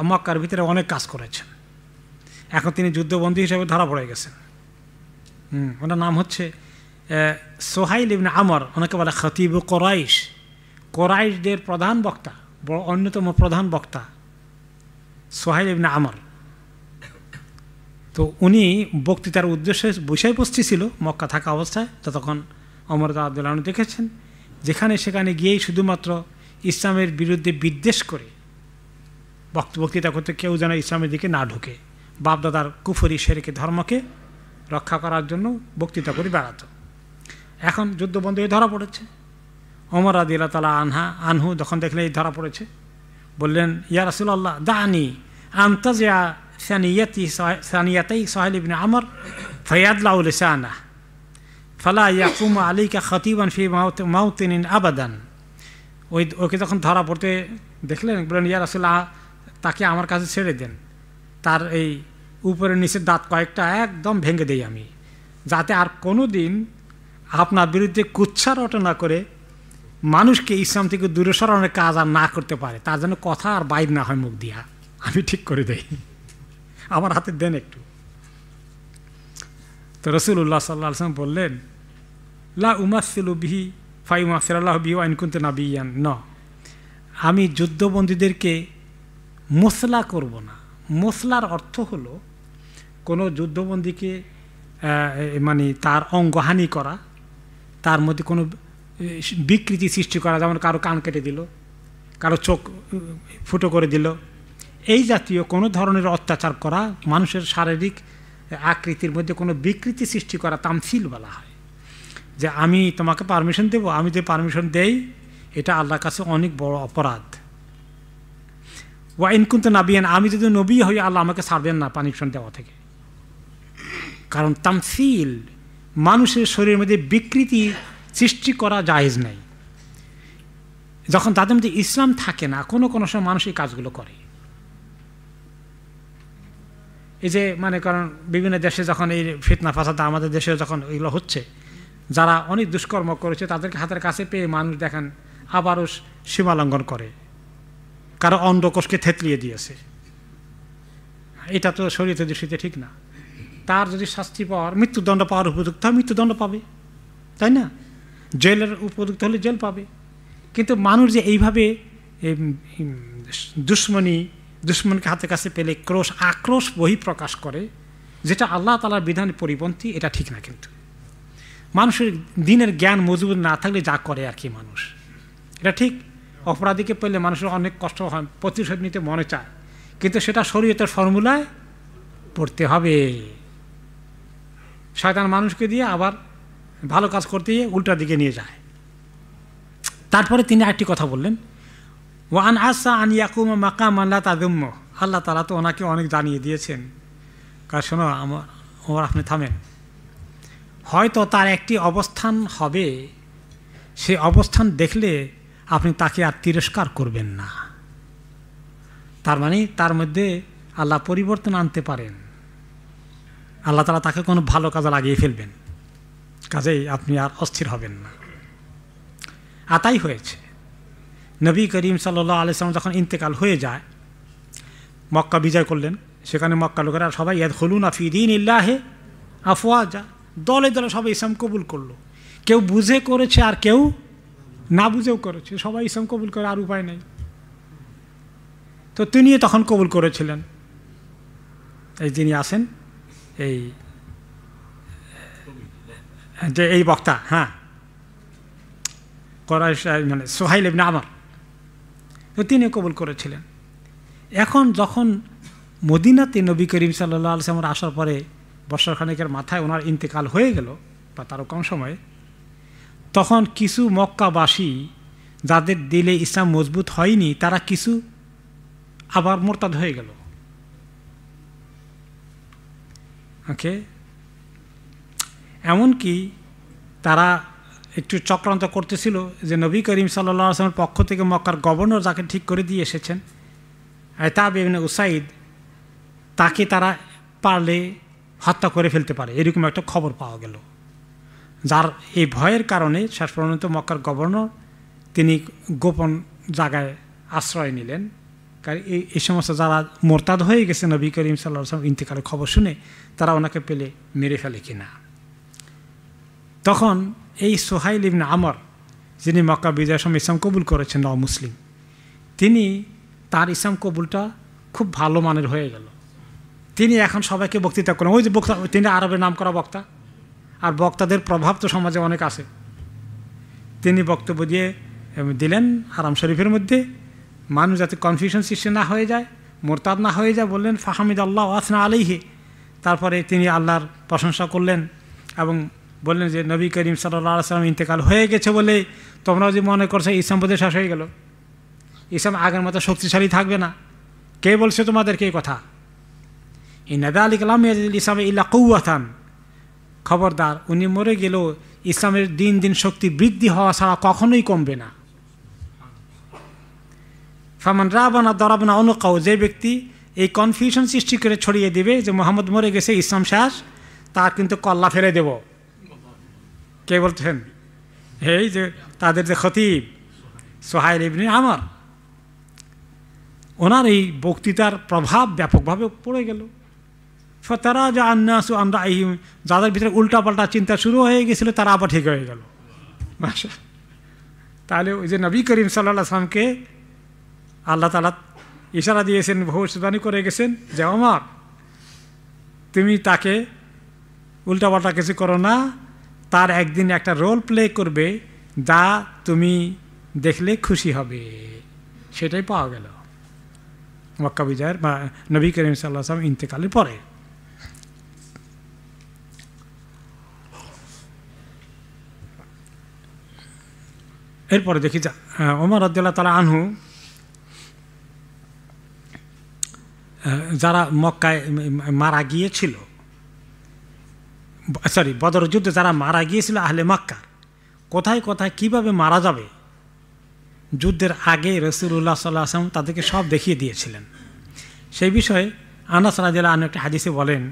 মক্কার ভিতরে অনেক কাজ করেছেন। এখন তিনি যুদ্ধবন্দী হিসাবে ধরা পড়ে গেছেন। ওনার নাম হচ্ছে সোহাইল ইবনে আমর, ওনাকে বলে খতিব কোরাইশ, কোরাইশদের প্রধান বক্তা, বড় অন্যতম প্রধান বক্তা সোহাইল ইবনে আমর। তো উনি বক্তৃতার উদ্দেশ্যে বিষয়বস্তু ছিল মক্কা থাকা অবস্থায়, ততক্ষণ ওমর রাদিয়াল্লাহু আনহু দেখেছেন যেখানে সেখানে গিয়েই শুধুমাত্র ইসলামের বিরুদ্ধে বিদ্বেষ করে বক্তৃতা করতে, কেউ যেন ইসলামের দিকে না ঢুকে, বাপদাদার কুফরি শিরকি ধর্মকে রক্ষা করার জন্য বক্তৃতা করে বেড়াত। এখন যুদ্ধবন্দী হয়ে ধরা পড়েছে। ওমর রাদিয়াল্লাহু তাআলা আনহু যখন দেখলেন এই ধরা পড়েছে, বললেন, ইয়া রাসূলুল্লাহ দানি আনতাজিয়া সানিয়াতাই সোহাইল ইবনে আমর ফায়াদলাউ লিসানাহ ফালা ইয়াকুমু আলাইকা খতিবান ফি মাউতিনিন আবাদান। ওকে যখন ধরা পড়তে দেখলেন, বললেন, ইয়া রাসূলুল্লাহ তাকে আমার কাছে ছেড়ে দেন, তার এই উপরে নিচের দাঁত কয়েকটা একদম ভেঙে দেই আমি, যাতে আর কোনো দিন আপনার বিরুদ্ধে কুচ্ছা রটনা করে মানুষকে ইসলাম থেকে দূরে সরানোর কাজ আর না করতে পারে, তার জন্য কথা আর বাইর না হয় মুখ দিয়া, আমি ঠিক করে দেই, আমার হাতে দেন একটু। তো রাসূলুল্লাহ সাল্লাল্লাহু আলাইহি ওয়াসাল্লাম বললেন, লা উমাসসিলু বিহি ফায়ুমাসসিলুল্লাহু বিহি ওয়া ইন কুনতু নাবিয়্যান। আমি যুদ্ধবন্দীদেরকে মসলা করব না। মসলার অর্থ হলো কোনো যুদ্ধবন্দীকে মানে তার অঙ্গহানি করা, তার মধ্যে কোনো বিকৃতি সৃষ্টি করা, যেমন কারো কান কেটে দিল, কারো চোখ ফুটো করে দিল, এই জাতীয় কোনো ধরনের অত্যাচার করা, মানুষের শারীরিক আকৃতির মধ্যে কোনো বিকৃতি সৃষ্টি করা তামসিল বলা হয়। যে আমি তোমাকে পারমিশন দেব, আমি যে পারমিশন দেই এটা আল্লাহর কাছে অনেক বড় অপরাধ। ওয়া ইন কুনতু নাবিয়ান, আমি যদি নবী হই আল্লাহ আমাকে ছাড়বেন না পারমিশন দেওয়া থেকে। কারণ তামসিল, মানুষের শরীরের মধ্যে বিকৃতি সৃষ্টি করা জায়েজ নাই। যখন তাদের মধ্যে ইসলাম থাকে না, কোনো কোনো সময় মানুষ এই কাজগুলো করে। এই যে মানে কারণ বিভিন্ন দেশে যখন এই ফিতনা ফাসাদ, আমাদের দেশে যখন এগুলো হচ্ছে, যারা অনেক দুষ্কর্ম করেছে তাদেরকে হাতের কাছে পেয়ে মানুষ দেখেন আবারও সীমা লঙ্ঘন করে, কারো অন্ডকোষকে থেতলিয়ে দিয়েছে। এটা তো শরীয়তের দৃষ্টিতে ঠিক না। তার যদি শাস্তি পাওয়ার, মৃত্যুদণ্ড পাওয়ার উপযুক্ত হয় মৃত্যুদণ্ড পাবে, তাই না? জেলের উপযুক্ত হলে জেল পাবে। কিন্তু মানুষ যে এইভাবে দুশ্মনকে হাতের কাছে পেলে আক্রোশ বহিঃপ্রকাশ করে, যেটা আল্লাহ তাআলার বিধানের পরিপন্থী, এটা ঠিক না। কিন্তু মানুষের দিনের জ্ঞান মজবুত না থাকলে যা করে আর কি মানুষ, এটা ঠিক। অপরাধীকে পেলে মানুষের অনেক কষ্ট হয়, প্রতিশোধ নিতে মনে চায়, কিন্তু সেটা শরীয়তের ফর্মুলায় পড়তে হবে। শয়তান মানুষকে দিয়ে আবার ভালো কাজ করতে গিয়ে উল্টা দিকে নিয়ে যায়। তারপরে তিনি আরেকটি কথা বললেন, ওয়ান আসা আন ইয়াকুমা মাকাম আল্লাহ তাদুম্ম, আল্লাহ তাআলা তো ওনাকে অনেক জানিয়ে দিয়েছেন, কারণ শোনো আমার আপনি থামেন, হয়তো তার একটি অবস্থান হবে, সেই অবস্থান দেখলে আপনি তাকে আর তিরস্কার করবেন না। তার মানে তার মধ্যে আল্লাহ পরিবর্তন আনতে পারেন, আল্লাহ তাআলা তাকে কোনো ভালো কাজে লাগিয়ে ফেলবেন, কাজেই আপনি আর অস্থির হবেন না। আর তাই হয়েছে। নবী করিম সাল্লাল্লাহু আলাইহি ওয়াসাল্লাম যখন ইন্তেকাল হয়ে যায়, মক্কা বিজয় করলেন, সেখানে মক্কা লোকেরা সবাই ইয়াদখুলুনা ফি দীনিল্লাহি আফওয়াজা, দলে দলে সবাই ইসলাম কবুল করলো। কেউ বুঝে করেছে আর কেউ না বুঝেও করেছে, সবাই ইসলাম কবুল করে, আর উপায় নেই। তো তিনিও তখন কবুল করেছিলেন। এই যিনি আছেন, এই যে এই বক্তা, হ্যাঁ, মানে সুহাইল ইবনে আমর, তো তিনি কবুল করেছিলেন। এখন যখন মদিনাতে নবী করিম সাল্লাল্লাহু আলাইহি ওয়াসাল্লাম আসার পরে বছর খানেকের মাথায় ওনার ইন্তেকাল হয়ে গেল, বা তারও কম সময়ে, তখন কিছু মক্কাবাসী যাদের দিলে ইসলাম মজবুত হয়নি, তারা কিছু আবার মোরতাদ হয়ে গেল। ওকে, এমনকি তারা একটু চক্রান্ত করতেছিল যে নবী করিম সাল্লাল্লাহু আলাইহি ওয়াসাল্লামের পক্ষ থেকে মক্কার গভর্নর যাকে ঠিক করে দিয়ে এসেছেন, আতাব ইবনে উসাইদ, তাকে তারা পারলে হত্যা করে ফেলতে পারে, এরকম একটা খবর পাওয়া গেল। যার এই ভয়ের কারণে শেষ পর্যন্ত মক্কার গভর্নর তিনি গোপন জায়গায় আশ্রয় নিলেন। কারণ এই সমস্ত যারা মোরতাদ হয়ে গেছে নবী করিম সাল্লাল্লাহু আলাইহি ওয়াসাল্লাম ইন্তেকালের খবর শুনে, তারা ওনাকে পেলে মেরে ফেলে কিনা। তখন এই সুহাইল ইবনে আমর, যিনি মক্কা বিজয়ের সময় ইসলাম কবুল করেছেন, মুসলিম, তিনি তার ইসলাম কবুলটা খুব ভালো মানের হয়ে গেল। তিনি এখন সবাইকে বক্তৃতা করেন, ওই যে বক্তা, তিনি আরবের নাম করা বক্তা, আর বক্তাদের প্রভাব তো সমাজে অনেক আছে। তিনি বক্তব্য দিলেন হারাম শরীফের মধ্যে, মানুষ যাতে কনফিউশন সৃষ্টি না হয়ে যায়, মোরতাদ না হয়ে যায়, বললেন ফাহামিদ আল্লাহ ওয়াসনা আলাইহি। তারপরে তিনি আল্লাহর প্রশংসা করলেন এবং বললেন যে নবী করিম সাল্লাল্লাহু আলাইহি ওয়াসাল্লাম ইন্তেকাল হয়ে গেছে বলে তোমরাও যে মনে করছো ইসলাম বোধহয় শেষ হয়ে গেল, ইসলাম আগের মতো শক্তিশালী থাকবে না, কে বলছে তোমাদেরকে এই কথা? ইন্না যালিকা লাম ইয়াজিদুল ইসলামে ইল্লা কুওয়াতান, খবরদার, উনি মরে গেলেও ইসলামের দিন দিন শক্তি বৃদ্ধি হওয়া ছাড়া কখনোই কমবে না। ফামান রাবানা দরাবনা অনুকাউ, যে ব্যক্তি এই কনফিউশন সৃষ্টি করে ছড়িয়ে দেবে যে মোহাম্মদ মরে গেছে, ইসলাম শেষ, তার কিন্তু কল্লা ফেলে দেব। কে বলছেন? এই যে তাদের যে খতিব সুহাইল ইবনে আমর, ওনার এই বক্তৃতার প্রভাব ব্যাপকভাবে পড়ে গেল। তারা যা আন্নাসু আমরা এই যাদের ভিতরে উল্টাপাল্টা চিন্তা শুরু হয়ে গেছিল, তারা আবার ঠিক হয়ে গেল। তাহলে ওই যে নবী করিম সাল্লাল্লাহু আলাইহি ওয়াসাল্লামকে আল্লাহ তাআলা ইশারা দিয়েছেন, ভবিষ্যদ্বাণী করে গেছেন যে ওমর, তুমি তাকে উল্টাপাল্টা কিছু করো না, তার একদিন একটা রোল প্লে করবে যা তুমি দেখলে খুশি হবে। সেটাই পাওয়া গেল মক্কা বিজয়ের বা নবী করিম সাল্লাল্লাহু আলাইহি ওয়াসাল্লাম ইন্তেকালের পরে। এরপরে দেখি ওমর রাদিয়াল্লাহু তাআলা আনহু যারা মক্কায় মারা গিয়েছিল, বদর যুদ্ধে যারা মারা গিয়েছিল আহলে মক্কা, কোথায় কোথায় কিভাবে মারা যাবে যুদ্ধের আগে রাসূলুল্লাহ সাল্লাল্লাহু আলাইহি ওয়াসাল্লাম তাদেরকে সব দেখিয়ে দিয়েছিলেন। সেই বিষয়ে আনাস রাদিয়াল্লাহু আনহু একটা হাদিসে বলেন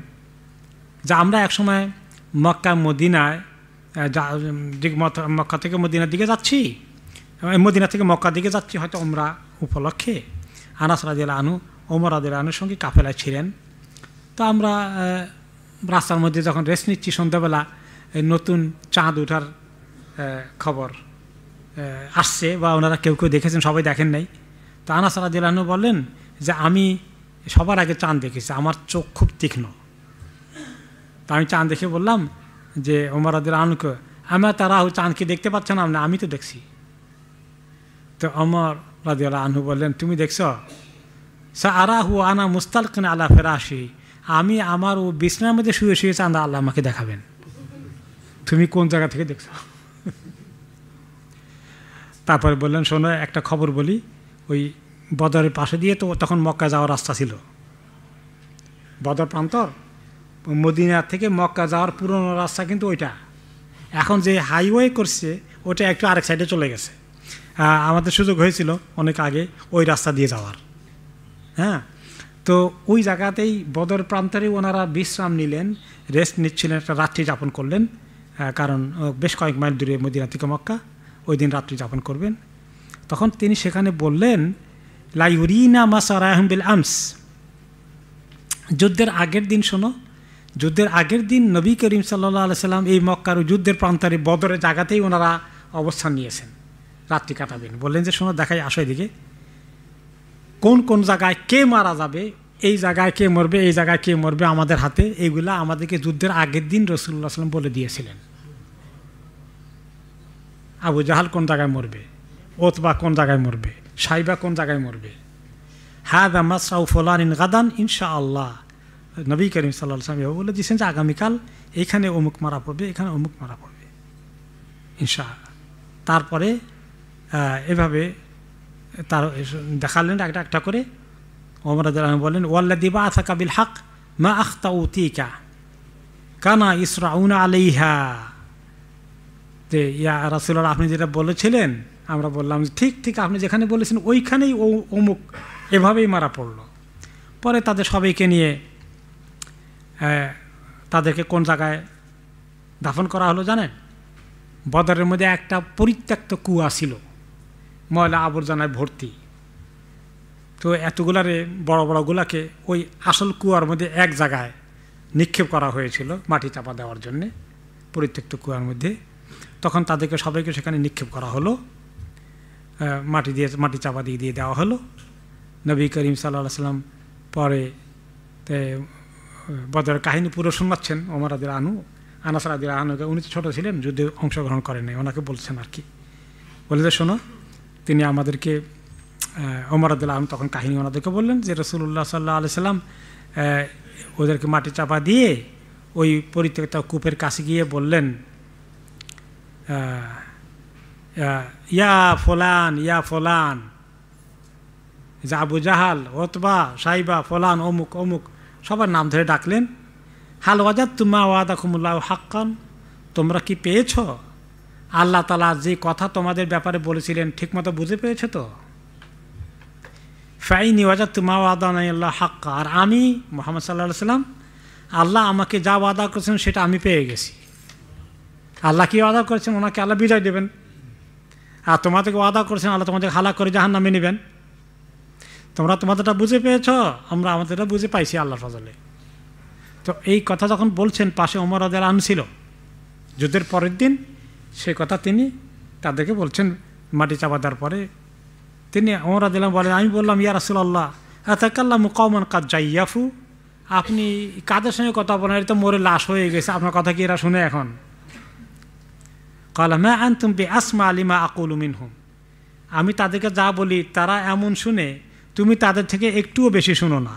যে আমরা একসময় মক্কা মদিনায় মক্কা থেকে মদিনার দিকে যাচ্ছি, মদিনা থেকে মক্কার দিকে যাচ্ছি হয়তো উমরা উপলক্ষে। আনাস রাদিয়াল্লাহু আনহু ওমর রাদিয়াল্লাহু আনহুর সঙ্গে কাফেলায় ছিলেন। তো আমরা রাস্তার মধ্যে যখন রেস্ট নিচ্ছি, সন্ধ্যাবেলা নতুন চাঁদ ওঠার খবর আসছে, বা ওনারা কেউ কেউ দেখেছেন, সবাই দেখেন নাই। তো আনাস রাদিয়াল্লাহু আনহু বললেন যে আমি সবার আগে চাঁদ দেখেছি, আমার চোখ খুব তীক্ষ্ণ। তা আমি চাঁদ দেখে বললাম যে ওমর রাদিয়াল্লাহু আনহুকে, আমার তারা চাঁদ কি দেখতে পাচ্ছেন না? আমি তো দেখছি। তো ওমর রাদিয়াল্লাহু আনহু বললেন, তুমি দেখছো? সাআরাহু আনা মুস্তালকিন আলা ফিরাশি, আমি আমার ও বিছানার মধ্যে শুয়ে শুয়ে চাঁদ আল্লাহ আমাকে দেখাবেন, তুমি কোন জায়গা থেকে দেখছো? তারপরে বললেন, শোনো একটা খবর বলি, ওই বদরের পাশে দিয়ে তো তখন মক্কা যাওয়ার রাস্তা ছিল, বদর প্রান্তর, মদিনা থেকে মক্কা যাওয়ার পুরনো রাস্তা কিন্তু ওইটা। এখন যে হাইওয়ে করছে ওটা একটু আরেক সাইডে চলে গেছে। আমাদের সুযোগ হয়েছিল অনেক আগে ওই রাস্তা দিয়ে যাওয়ার। হ্যাঁ, তো ওই জায়গাতেই বদর প্রান্তরে ওনারা বিশ্রাম নিলেন, রেস্ট নিচ্ছিলেন, একটা রাত্রি যাপন করলেন, কারণ বেশ কয়েক মাইল দূরে মদিনা থেকে মক্কা, ওই দিন রাত্রি যাপন করবেন। তখন তিনি সেখানে বললেন, লা ইউরিনা মাসারাহুম বিল আমস, যুদ্ধের আগের দিন, শোনো, যুদ্ধের আগের দিন নবী করিম সাল্লাল্লাহু আলাইহি সাল্লাম এই মক্কার যুদ্ধের প্রান্তরে বদরের জায়গাতেই ওনারা অবস্থান নিয়েছেন, রাত্রি কাটাবেন। বললেন যে শোনো, দেখাই, আসো এদিকে, কোন কোন জায়গায় কে মারা যাবে, এই জায়গায় কে মরবে, এই জায়গায় কে মরবে আমাদের হাতে, এইগুলা আমাদেরকে যুদ্ধের আগের দিন রাসূলুল্লাহ সাল্লাল্লাহু আলাইহি ওয়াসাল্লাম বলে দিয়েছিলেন। আবু জাহাল কোন জায়গায় মরবে, ওতবা কোন জায়গায় মরবে, সাইবা কোন জায়গায় মরবে, হাদা মাসরাউ ফুলানিন গাদান ইনশাআল্লাহ। নবী করিম সাল্লাল্লাহু আলাইহি ওয়াসাল্লাম বলে দিয়েছেন যে আগামীকাল এখানে অমুক মারা পড়বে, এখানে অমুক মারা পড়বে ইনশাআল্লাহ। তারপরে এভাবে তার দেখালেন একটা একটা করে। ওমর রাদিয়াল্লাহু আনহু বলেন, ওয়াল্লাযী বাআসাকা বিল হক মা আখতাউতিকা কানা ইসরাউনা আলাইহা, যে ইয়া রাসূলুল্লাহ, আপনি যেটা বলেছিলেন, আমরা বললাম ঠিক ঠিক আপনি যেখানে বলেছেন ওইখানেই অমুক এভাবেই মারা পড়লো। পরে তাদের সবাইকে নিয়ে তাদেরকে কোন জায়গায় দাফন করা হলো জানেন? বদরের মধ্যে একটা পরিত্যক্ত কুয়া ছিল, ময়লা আবর্জনায় ভর্তি। তো এতগুলারে বড় বড়গুলাকে ওই আসল কুয়ার মধ্যে এক জায়গায় নিক্ষেপ করা হয়েছিল মাটি চাপা দেওয়ার জন্যে, পরিত্যক্ত কুয়ার মধ্যে। তখন তাদেরকে সবাইকে সেখানে নিক্ষেপ করা হলো, মাটি চাপা দিয়ে দেওয়া হলো। নবী করিম সাল্লাল্লাহু আলাইহি সাল্লাম পরে বদরের কাহিনী পুরো শোনাচ্ছেন ওমর রাদিয়াল্লাহু আনহু। আনাস রাদিয়াল্লাহু আনহুকে, উনি ছোটো ছিলেন, যুদ্ধে অংশগ্রহণ করেন নাই, ওনাকে বলছেন আর কি, বলে যে শোনো, তিনি আমাদেরকে, ওমর রাদিয়াল্লাহু আনহু তখন কাহিনী ওনাদেরকে বললেন যে রাসূলুল্লাহ সাল্লাল্লাহু আলাইহি সাল্লাম ওদেরকে মাটি চাপা দিয়ে ওই পরিত্যক্ত কূপের কাছে গিয়ে বললেন, ইয়া ফলান ইয়া ফলান, যে আবু জাহাল, ওতবা, সাইবা, ফলান, অমুক অমুক সবার নাম ধরে ডাকলেন। হাল ওয়াজাদতুম মা ওয়াদাকুমুল্লাহু হাক্কান, তোমরা কি পেয়েছ আল্লাহ তাআলা যে কথা তোমাদের ব্যাপারে বলেছিলেন ঠিকমতো বুঝে পেয়েছো তো? ফাইনি ওয়াজাদতু মা ওয়াদানি আল্লাহ হাক্কা, আর আমি মুহাম্মদ সাল্লাল্লাহু আলাইহি সাল্লাম, আল্লাহ আমাকে যা ওয়াদা করেছেন সেটা আমি পেয়ে গেছি। আল্লাহ কি ওয়াদা করেছেন? ওনাকে আল্লাহ বিজয় দেবেন। আর তোমাদেরকে ওয়াদা করেছেন আল্লাহ তোমাদেরকে হালাক করে জাহান্নামে নেবেন। তোমরা তোমাদেরটা বুঝে পেয়েছ, আমরা আমাদেরটা বুঝে পাইছি আল্লাহর ফজলে। তো এই কথা যখন বলছেন, পাশে ওমর রাদিয়াল্লাহু আনহু ছিল, যুদ্ধের পরের দিন সেই কথা তিনি তাদেরকে বলছেন মাটি চাপা দেওয়ার পরে। তিনি ওমর রাদিয়াল্লাহু আনহু বলেন, আমি বললাম, ইয়া রাসূলুল্লাহ আতাকাল্লামু কওমান কাদ জাইয়াফু, আপনি কাদের সঙ্গে কথা বলেন? এটা তো মরে লাশ হয়ে গেছে, আপনার কথা কি এরা শুনে এখন? ক্বালা মা আনতুম বিআসমা লিমা আকুলু মিনহুম, আমি তাদেরকে যা বলি তারা এমন শুনে, তুমি তাদের থেকে একটুও বেশি শুনো না,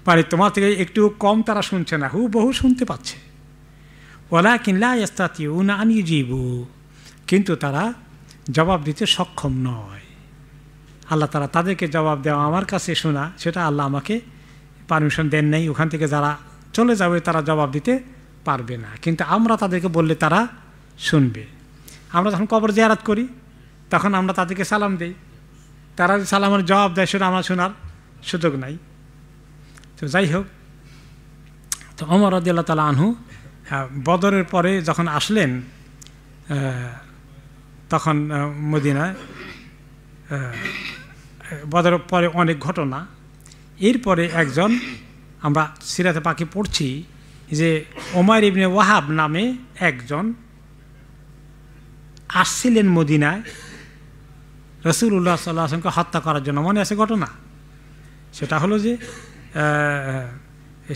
মানে তোমার থেকে একটু কম তারা শুনছে না, হুবহু শুনতে পাচ্ছে। ওয়ালাকিন লা ইস্তাতিউনা আন ইউজিবু, কিন্তু তারা জবাব দিতে সক্ষম নয়। আল্লাহ তাআলা তাদেরকে জবাব দেওয়া, আমার কাছে শোনা, সেটা আল্লাহ আমাকে পারমিশন দেন নাই। ওখান থেকে যারা চলে যাবে তারা জবাব দিতে পারবে না, কিন্তু আমরা তাদেরকে বললে তারা শুনবে। আমরা যখন কবর জিয়ারত করি তখন আমরা তাদেরকে সালাম দিই, তারা যে সালামের জবাব দেয় সেটা আমার শোনার সুযোগ নাই। তো যাই হোক, তো ওমর রাদিয়াল্লাহু তাআলা আনহু বদরের পরে যখন আসলেন তখন মদিনায়, বদরের পরে অনেক ঘটনা। এরপরে একজন আমরা সিরাতে পাকি পড়ছি যে উমাইর ইবনে ওয়াহাব নামে একজন আসছিলেন মদিনায় রাসূলুল্লাহ সাল্লাল্লাহু আলাইহি ওয়াসাল্লামকে হত্যা করার জন্য। মনে আছে ঘটনা? সেটা হলো যে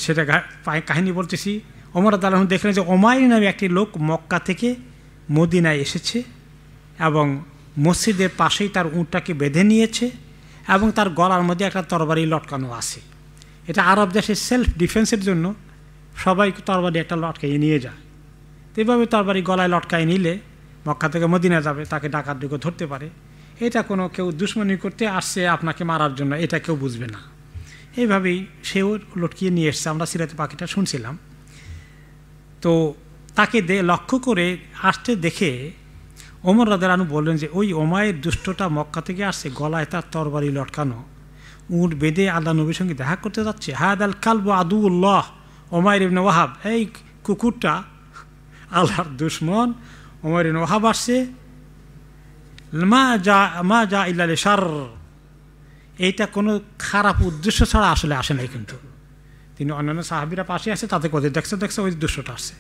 সেটা কাহিনী বলতেছি। ওমর রাদিয়াল্লাহু আনহু দেখলেন যে উমাইর নামে একটি লোক মক্কা থেকে মদিনায় এসেছে এবং মসজিদের পাশেই তার উটটাকে বেঁধে নিয়েছে এবং তার গলার মধ্যে একটা তরবারি লটকানো আছে। এটা আরব দেশে সেলফ ডিফেন্সের জন্য সবাই তরবারি একটা লটকাইয়ে নিয়ে যায়। তো এইভাবে তরবারি গলায় লটকাই নিলে মক্কা থেকে মদিনা যাবে, তাকে ডাকাত ঢুকে ধরতে পারে। এটা কোনো কেউ দুশ্মনী করতে আসছে আপনাকে মারার জন্য, এটা কেউ বুঝবে না। এইভাবেই সেও লটকিয়ে নিয়ে এসছে, আমরা সিরাতে পাখিটা শুনছিলাম। তো তাকে লক্ষ্য করে আসতে দেখে ওমর রাদিয়াল্লাহু আনহু বললেন যে ওই উমাইর দুষ্টটা মক্কা থেকে আসছে, গলায় তার তরবারি লটকানো, উট বেঁধে আল্লাহ নবীর সঙ্গে দেখা করতে যাচ্ছে। হাদাল কালবু আদুউল্লাহ উমাইর ইবনে ওয়াহাব, এই কুকুরটা আল্লাহর দুশমন উমাইর ইবনে ওয়াহাব আসছে। মা যা ইল্লা লিশার, এইটা কোনো খারাপ উদ্দেশ্য ছাড়া আসলে আসে নাই। কিন্তু তিনি অন্যান্য সাহাবীরা পাশে আছে, তাতে কোথায় দেখছে ওই দুষ্টটা আসছে।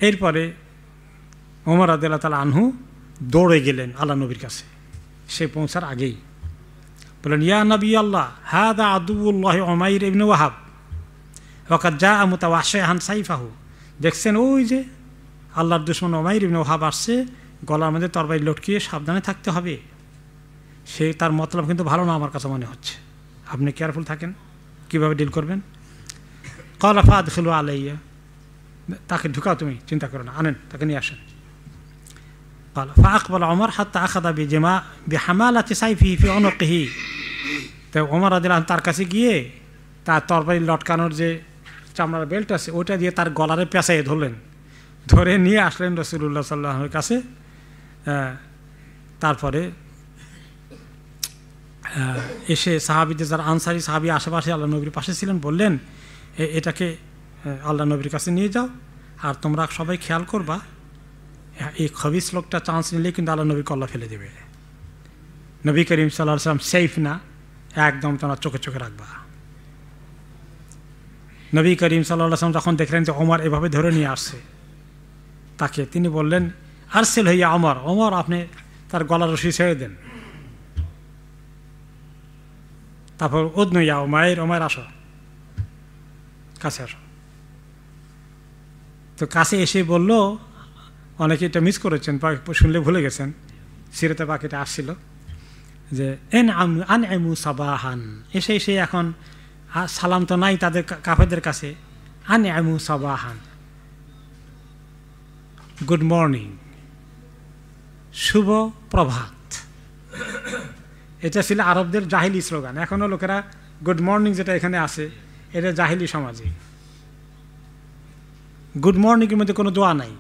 এরপরে ওমর রাদিয়াল্লাহু তাআলা আনহু দৌড়ে গেলেন আল্লাহ নবীর কাছে। সে পৌঁছার আগেই বললেন, ইয়া নবী আল্লাহ, হাদা আদুউল্লাহ উমাইর ইবনে ওয়াহাব ওয়াকাদ জাআ মুতাওয়াশিহান সাইফাহু। দেখছেন ওই যে আল্লাহর দুশমন উমাইর ইবনে ওয়াহাব আসছে, গলার মধ্যে তরবারি লটকিয়ে, সাবধানে থাকতে হবে। সে তার মতলব কিন্তু ভালো না আমার কাছে মনে হচ্ছে, আপনি কেয়ারফুল থাকেন কীভাবে ডিল করবেন। ক্বালা ফাদখিলু আলাইয়া, তাকে ঢুকাও, তুমি চিন্তা করো না, আনেন, তাকে নিয়ে আসেন। ফাআকবালা ওমর হাত্তা আখাযা বিহামালাতি সাইফিহি ফি উনুকিহি। তো ওমর রাদিয়াল্লাহু আনহু তার কাছে গিয়ে তার তরবারি লটকানোর যে চামড়ার বেল্ট আছে ওইটা দিয়ে তার গলারে পেঁচাইয়ে ধরলেন, ধরে নিয়ে আসলেন রাসূলুল্লাহ সাল্লাল্লাহু আলাইহি ওয়াসাল্লামের কাছে। তারপরে এসে সাহাবীদের যারা আনসারি সাহাবী আশেপাশে আল্লাহ নবীর পাশে ছিলেন বললেন, এটাকে আল্লাহ নবীর কাছে নিয়ে যাও, আর তোমরা সবাই খেয়াল করবা এই খবিস লোকটা চান্স নিলে কিন্তু আল্লাহ নবী কল্লা ফেলে দেবে। নবী করিম সাল্লাল্লাহু আলাইহি ওয়াসাল্লাম সেফ না, একদম তোমরা চোখে চোখে রাখবা। নবী করিম সাল্লাল্লাহু আলাইহি ওয়াসাল্লাম যখন দেখলেন যে ওমর এভাবে ধরে নিয়ে আসছে তাকে, তিনি বললেন, আরসিল হইয়া ওমর, ওমর আপনি তার গলার রশি ছেড়ে দেন। তারপর উদনু ইয়া উমাইর, ওমর আসো, কাছে আসো। তো কাছে এসে বলল, অনেকে এটা মিস করেছেন, শুনলে ভুলে গেছেন, সিরাতে পাকিটা আসছিল যে আনআমু সাবাহান, এসে এখন সালাম তো নাই তাদের কাফেরদের কাছে, আনআমু সাবাহান, গুড মর্নিং, শুভ প্রভাত। এটা ছিল আরবদের জাহিলি স্লোগান। এখনও লোকেরা গুড মর্নিং যেটা এখানে আছে এটা জাহিলি সমাজে। গুড মর্নিংয়ের মধ্যে কোনো দোয়া নাই,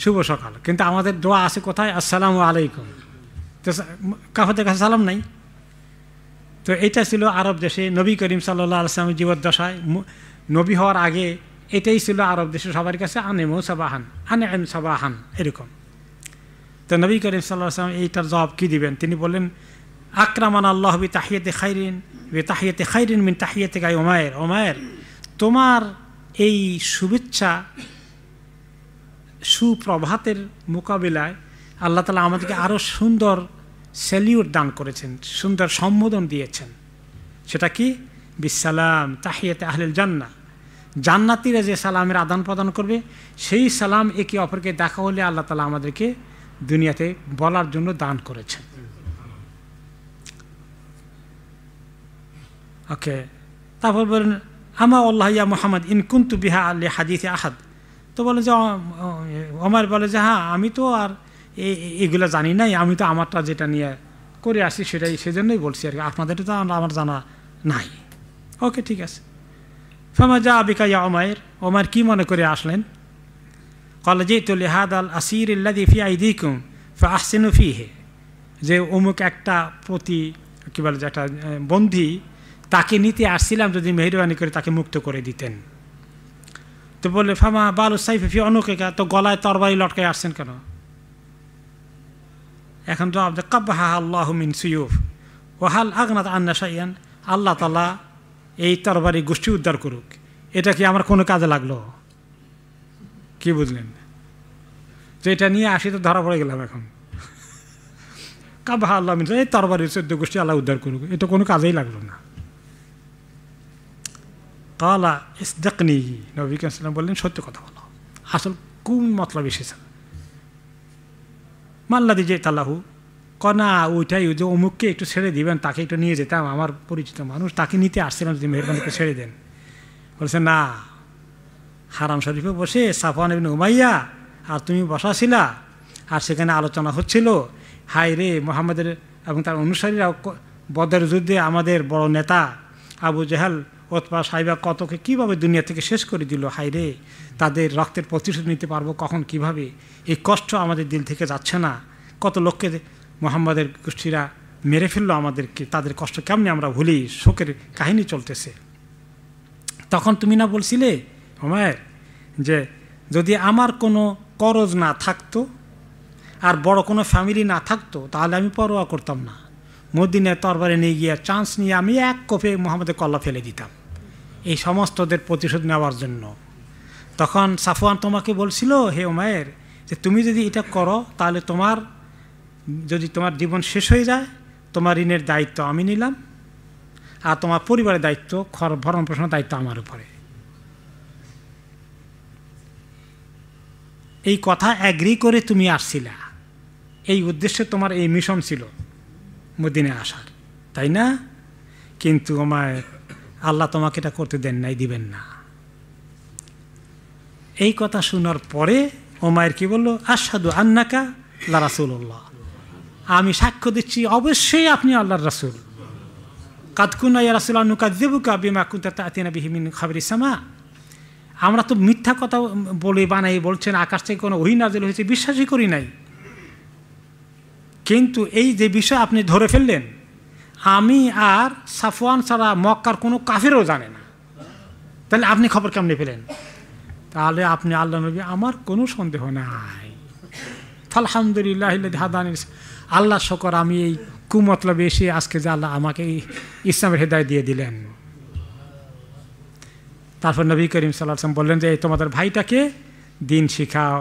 শুভ সকাল, কিন্তু আমাদের দোয়া আছে কোথায়? আসসালামু আলাইকুম। তো কাফেরদের কাছে সালাম নাই। তো এটা ছিল আরব দেশে নবী করিম সাল্লাল্লাহু আলাইহি ওয়াসাল্লামের জীবদ্দশায়, নবী হওয়ার আগে এটাই ছিল আরব দেশে সবার কাছে, আনেমু সাবাহান, আনেম সাবাহান, এরকম। তো নবী করিম সাল্লাল্লাহু আলাইহি ওয়াসাল্লাম এইটার জবাব কী দিবেন? তিনি বললেন, আকরামান আল্লাহ বিতাহিয়াতি খাইরিন মিন তাহিয়াতিকা উমাইর। উমাইর, তোমার এই শুভেচ্ছা সুপ্রভাতের মোকাবিলায় আল্লাহ তাআলা আমাদেরকে আরও সুন্দর স্যালিউট দান করেছেন, সুন্দর সম্বোধন দিয়েছেন। সেটা কি? বিসালাম তাহিয়াতে আহলিল জান্নাহ, জান্নাতীরা যে সালামের আদান প্রদান করবে সেই সালাম একে অপরকে দেখা হলে আল্লাহ তাআলা আমাদেরকে দুনিয়াতে বলার জন্য দান করেছেন। ওকে, তারপর বলেন, আমা আল্লাহ ইয়া মুহাম্মদ ইন কুনতু বিহা লি হাদিসে আহাদ। তো বলে যে ওমর বলে যে হ্যাঁ, আমি তো আর এগুলো জানি নাই, আমি তো আমারটা যেটা নিয়ে করে আসি সেটাই, সেজন্যই বলছি আর কি, আপনাদেরটা তো আমার জানা নাই। ওকে, ঠিক আছে। ফামা যা বিকা ইয়া উমাইর, ওমর কি মনে করে আসলেন? ক্বালা জিতু লিহাদাল আসীর আল্লাযী ফি আইদিকুম ফাআহসিনু ফীহি, যে অমুক একটা কি বলে যে একটা বন্দী, তাকে নিতে আসছিলাম, যদি মেহেরবানি করে তাকে মুক্ত করে দিতেন। তো বললে ফামা বালু সাইফি ফি অনুকিকা, তো গলায় তরবারি লটকায় আসছেন কেন? এখন জবাব দেয় কাব্বাহা আল্লাহু মিন সুয়ুফ ওয়া হাল আগনাত আন্না শাইআন, আল্লাহ তাআলা এই তরবারি গোষ্ঠী উদ্ধার করুক, এটা কি আমার কোনো কাজে লাগলো? কি বুঝলেন? যে এটা নিয়ে আসি তো ধরা পড়ে গেলাম এখন। কাব্বাহা আল্লাহু মিন, এই তরবারি 14 গোষ্ঠী আল্লাহ উদ্ধার করুক, এটা কোনো কাজেই লাগলো না। ক্বালা ইসদাকনি, নবী কারীম সাল্লাল্লাহু আলাইহি ওয়াসাল্লাম বললেন সত্য কথা বলো, আসল কোন মতলব এসেছে। মাল্লাদি যে তাল্লাহু, কনা ওইটাই, যে অমুককে একটু ছেড়ে দিবেন, তাকে একটু নিয়ে যেতাম, আমার পরিচিত মানুষ, তাকে নিতে আসছিলাম, যদি মেহেরবানি করে ছেড়ে দেন। বলছে না, হারাম শরীফে বসে সাফওয়ান ইবনে উমাইয়া আর তুমি বসা ছিলা, আর সেখানে আলোচনা হচ্ছিল, হায় রে মুহাম্মদের এবং তার অনুসারীরা বদরের যুদ্ধে আমাদের বড় নেতা আবু জেহাল, ওতবা, সাইবা কতকে কীভাবে দুনিয়া থেকে শেষ করে দিল, হায় রে তাদের রক্তের প্রতিশোধ নিতে পারবো কখন, কিভাবে, এই কষ্ট আমাদের দিল থেকে যাচ্ছে না। কত লোককে মুহাম্মদের গোষ্ঠীরা মেরে ফেললো আমাদেরকে, তাদের কষ্ট কেমনি আমরা ভুলি, শোকের কাহিনী চলতেছে। তখন তুমি না বলছিলে ওমর, যে যদি আমার কোনো করজ না থাকতো আর বড় কোনো ফ্যামিলি না থাকতো, তাহলে আমি পরোয়া করতাম না, মদিনায় তরবারি নিয়ে গিয়ে চান্স নিয়ে আমি এক কোপে মুহাম্মদের কল্লা ফেলে দিতাম, এই সমস্তদের প্রতিশোধ নেওয়ার জন্য। তখন সাফওয়ান তোমাকে বলছিল, হে ওমর, যে তুমি যদি এটা করো, তাহলে যদি তোমার জীবন শেষ হয়ে যায়, তোমার ঋণের দায়িত্ব আমি নিলাম, আর তোমার পরিবারের দায়িত্ব, ভরণ পোষণের দায়িত্ব আমার উপরে। এই কথা অ্যাগ্রি করে তুমি আসছিলা, এই উদ্দেশ্যে তোমার এই মিশন ছিল মদিনায় আসার, তাই না? কিন্তু আমার আল্লাহ তোমাকে এটা করতে দেন নাই, দিবেন না। এই কথা শোনার পরে ওমায়ের কি বলল, আশহাদু আন্নাকা লা রাসূলুল্লাহ, আমি সাক্ষ্য দিচ্ছি অবশ্যই আপনি আল্লাহর রাসূল। কাদ কুনা ইয়া রাসূলুল্লাহ নুকাযযিবুকা বিমা কুনতা তা'তিনা বিহি মিন খাবরিস সামা, আমরা তো মিথ্যা কথা বলে বানাই, বলছেন আকাশ থেকে কোনো ওহী নাযিল হয়েছে, বিশ্বাসই করি নাই। কিন্তু এই যে বিষয় আপনি ধরে ফেললেন, আমি আর সাফওয়ান ছাড়া মক্কার কোনো কাফেরও জানে না, তাহলে আপনি খবর কেমনে পেলেন? তাহলে আপনি আল্লাহ নবী, আমার কোনো সন্দেহ নাই। আলহামদুলিল্লাহ হাদানি, আল্লাহ শকর, আমি এই কুমতলবে এসে আজকে যে আল্লাহ আমাকে ইসলামের হেদায়েত দিয়ে দিলেন। তারপর নবী করিম সাল্লাল্লাহু আলাইহি ওয়াসাল্লাম বললেন যে তোমাদের ভাইটাকে দিন শিখাও,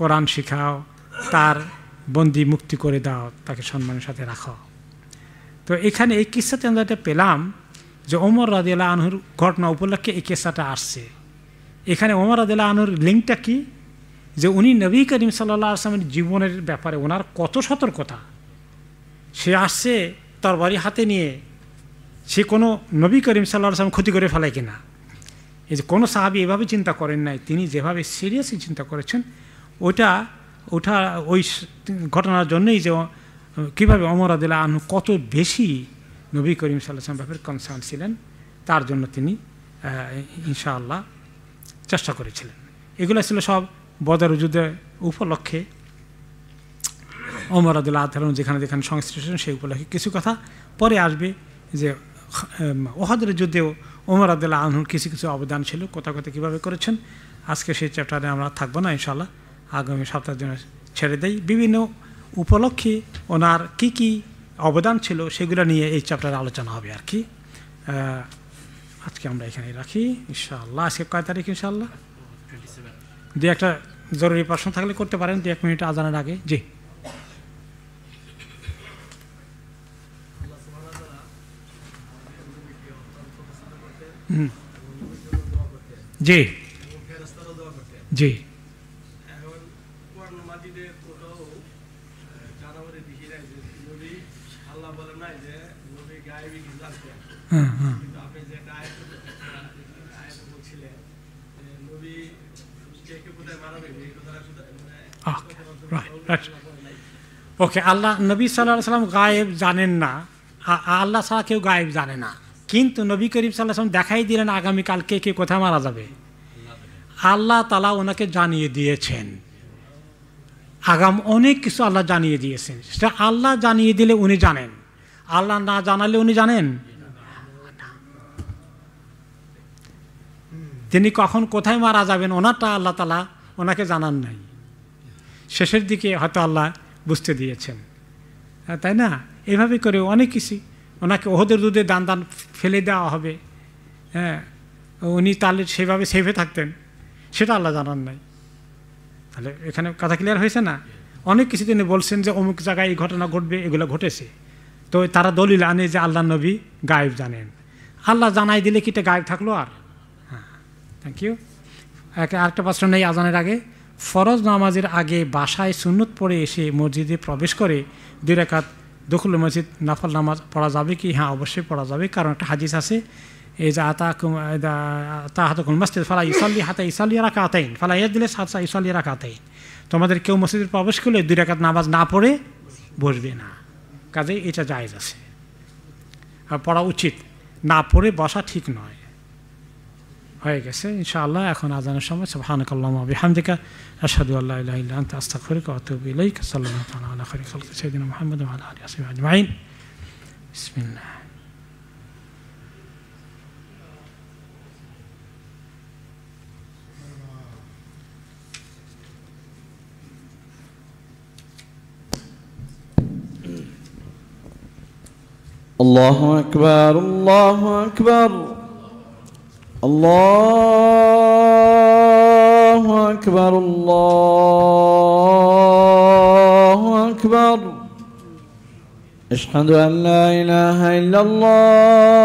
কোরআন শিখাও, তার বন্দি মুক্তি করে দাও, তাকে সম্মানের সাথে রাখো। তো এখানে এই কিস্সাতে আমরা এটা পেলাম যে ওমর রাদিয়াল্লাহু আনহুর ঘটনা উপলক্ষে এই কিস্সাটা আসছে। এখানে ওমর রাদিয়াল্লাহু আনহুর লিঙ্কটা কি, যে উনি নবী করিম সাল্লাল্লাহু আলাইহি ওয়াসাল্লামের জীবনের ব্যাপারে ওনার কত সতর্কতা। সে আসছে তরবারি হাতে নিয়ে, সে কোনো নবী করিম সাল্লাল্লাহু আলাইহি ওয়াসাল্লাম ক্ষতি করে ফেলায় কিনা, এই যে কোনো সাহাবী এভাবে চিন্তা করেন নাই, তিনি যেভাবে সিরিয়াসলি চিন্তা করেছেন, ওটা ওই ঘটনার জন্যই যে কীভাবে ওমর রাদিয়াল্লাহু আনহু কত বেশি নবী করিম সাল্লাল্লাহু আলাইহি ওয়াসাল্লাম ব্যাপারে কনসার্ন ছিলেন, তার জন্য তিনি ইনশাআল্লাহ চেষ্টা করেছিলেন। এগুলো ছিল সব বদর যুদ্ধে উপলক্ষে ওমর রাদিয়াল্লাহু আনহু যেখানে যেখানে সংশ্লিষ্ট ছিলেন সেই উপলক্ষে কিছু কথা পরে আসবে, যে উহুদের যুদ্ধেও ওমর রাদিয়াল্লাহু আনহুর কিছু কিছু অবদান ছিল, কোথাও কোথাও কীভাবে করেছেন। আজকে সেই চ্যাপ্টারে আমরা থাকবো না, ইনশাআল্লাহ আগামী সপ্তাহের জন্য ছেড়ে দেই। বিভিন্ন উপলক্ষে ওনার কি কি অবদান ছিল সেগুলো নিয়ে এই চ্যাপ্টারে আলোচনা হবে আর কি। আজকে আমরা এখানে রাখি ইনশাআল্লাহ। আজকে কয় তারিখ? ইনশাআল্লাহ দু একটা জরুরি প্রশ্ন থাকলে করতে পারেন 2-1 মিনিট আজানের আগে। জি জি জি ওকে। আল্লাহ নবী সাল্লাল্লাহু আলাইহি ওয়াসাল্লাম গায়েব জানেন না, আল্লাহ ছাড়া কেউ গায়েব জানে না, কিন্তু নবী করিম সাল্লাল্লাহু আলাইহি ওয়াসাল্লাম দেখাই দিলেন আগামীকাল কে কে কোথায় মারা যাবে। আল্লাহ তাআলা ওনাকে জানিয়ে দিয়েছেন, আগাম অনেক কিছু আল্লাহ জানিয়ে দিয়েছেন। সেটা আল্লাহ জানিয়ে দিলে উনি জানেন, আল্লাহ না জানালে উনি জানেন? তিনি কখন কোথায় মারা যাবেন ওনারটা আল্লাহ তাআলা ওনাকে জানান নাই, শেষের দিকে হয়তো আল্লাহ বুঝতে দিয়েছেন, তাই না? এভাবে করে অনেক কিছু, ওনাকে ওহদের দুধে দান দান ফেলে দেওয়া হবে, হ্যাঁ, উনি তাহলে সেভাবে সেভে থাকতেন, সেটা আল্লাহ জানান নাই। তাহলে এখানে কথা ক্লিয়ার হয়েছে না? অনেক কিছু তিনি বলছেন যে অমুক জায়গায় এই ঘটনা ঘটবে, এগুলো ঘটেছে, তো তারা দলিল আনে যে আল্লাহ নবী গায়েব জানেন। আল্লাহ জানাই দিলে কি এটা গায়েব থাকলো? আর হ্যাঁ, থ্যাংক ইউ। আরেকটা প্রশ্ন নেই আজানের আগে, ফরজ নামাজের আগে বাসায় সুন্নত পড়ে এসে মসজিদে প্রবেশ করে 2 রাকাত দখল মসজিদ নফল নামাজ পড়া যাবে কি? হ্যাঁ, অবশ্যই পড়া যাবে, কারণ একটা হাদিস আছে, এই যে আতাহাতুকুল মাসজিদ ফালা ইউসাল্লি হাত্তা ইউসাল্লি রাকাতাইন ফালা ইয়াজলিস হাত্তা ইউসাল্লি রাকাতাইন। তোমাদের কেউ মসজিদে প্রবেশ করলে 2 রাকাত নামাজ না পড়ে বসবে না। কাজেই এটা জায়েজ আছে, আর পড়া উচিত, না পড়ে বসা ঠিক নয়। হয়ে গেছে ইনশাআল্লাহ। এখন আজানের সময়। সুবহানাকাল্লাহুম্মা ওয়া বিহামদিকা আশহাদু আল্লা ইলাহা ইল্লা আনতা আস্তাগফিরুকা ওয়া আতুবু ইলাইক। সাল্লাল্লাহু তাআলা আলা খায়রি খালকি সাইয়্যিদিনা মুহাম্মাদ ওয়া আলা আলিহি ওয়া সাহবিহি আজমাইন। বিসমিল্লাহ। الله أكبر الله أكبر الله أكبر الله أكبر أشهد أن لا إله إلا الله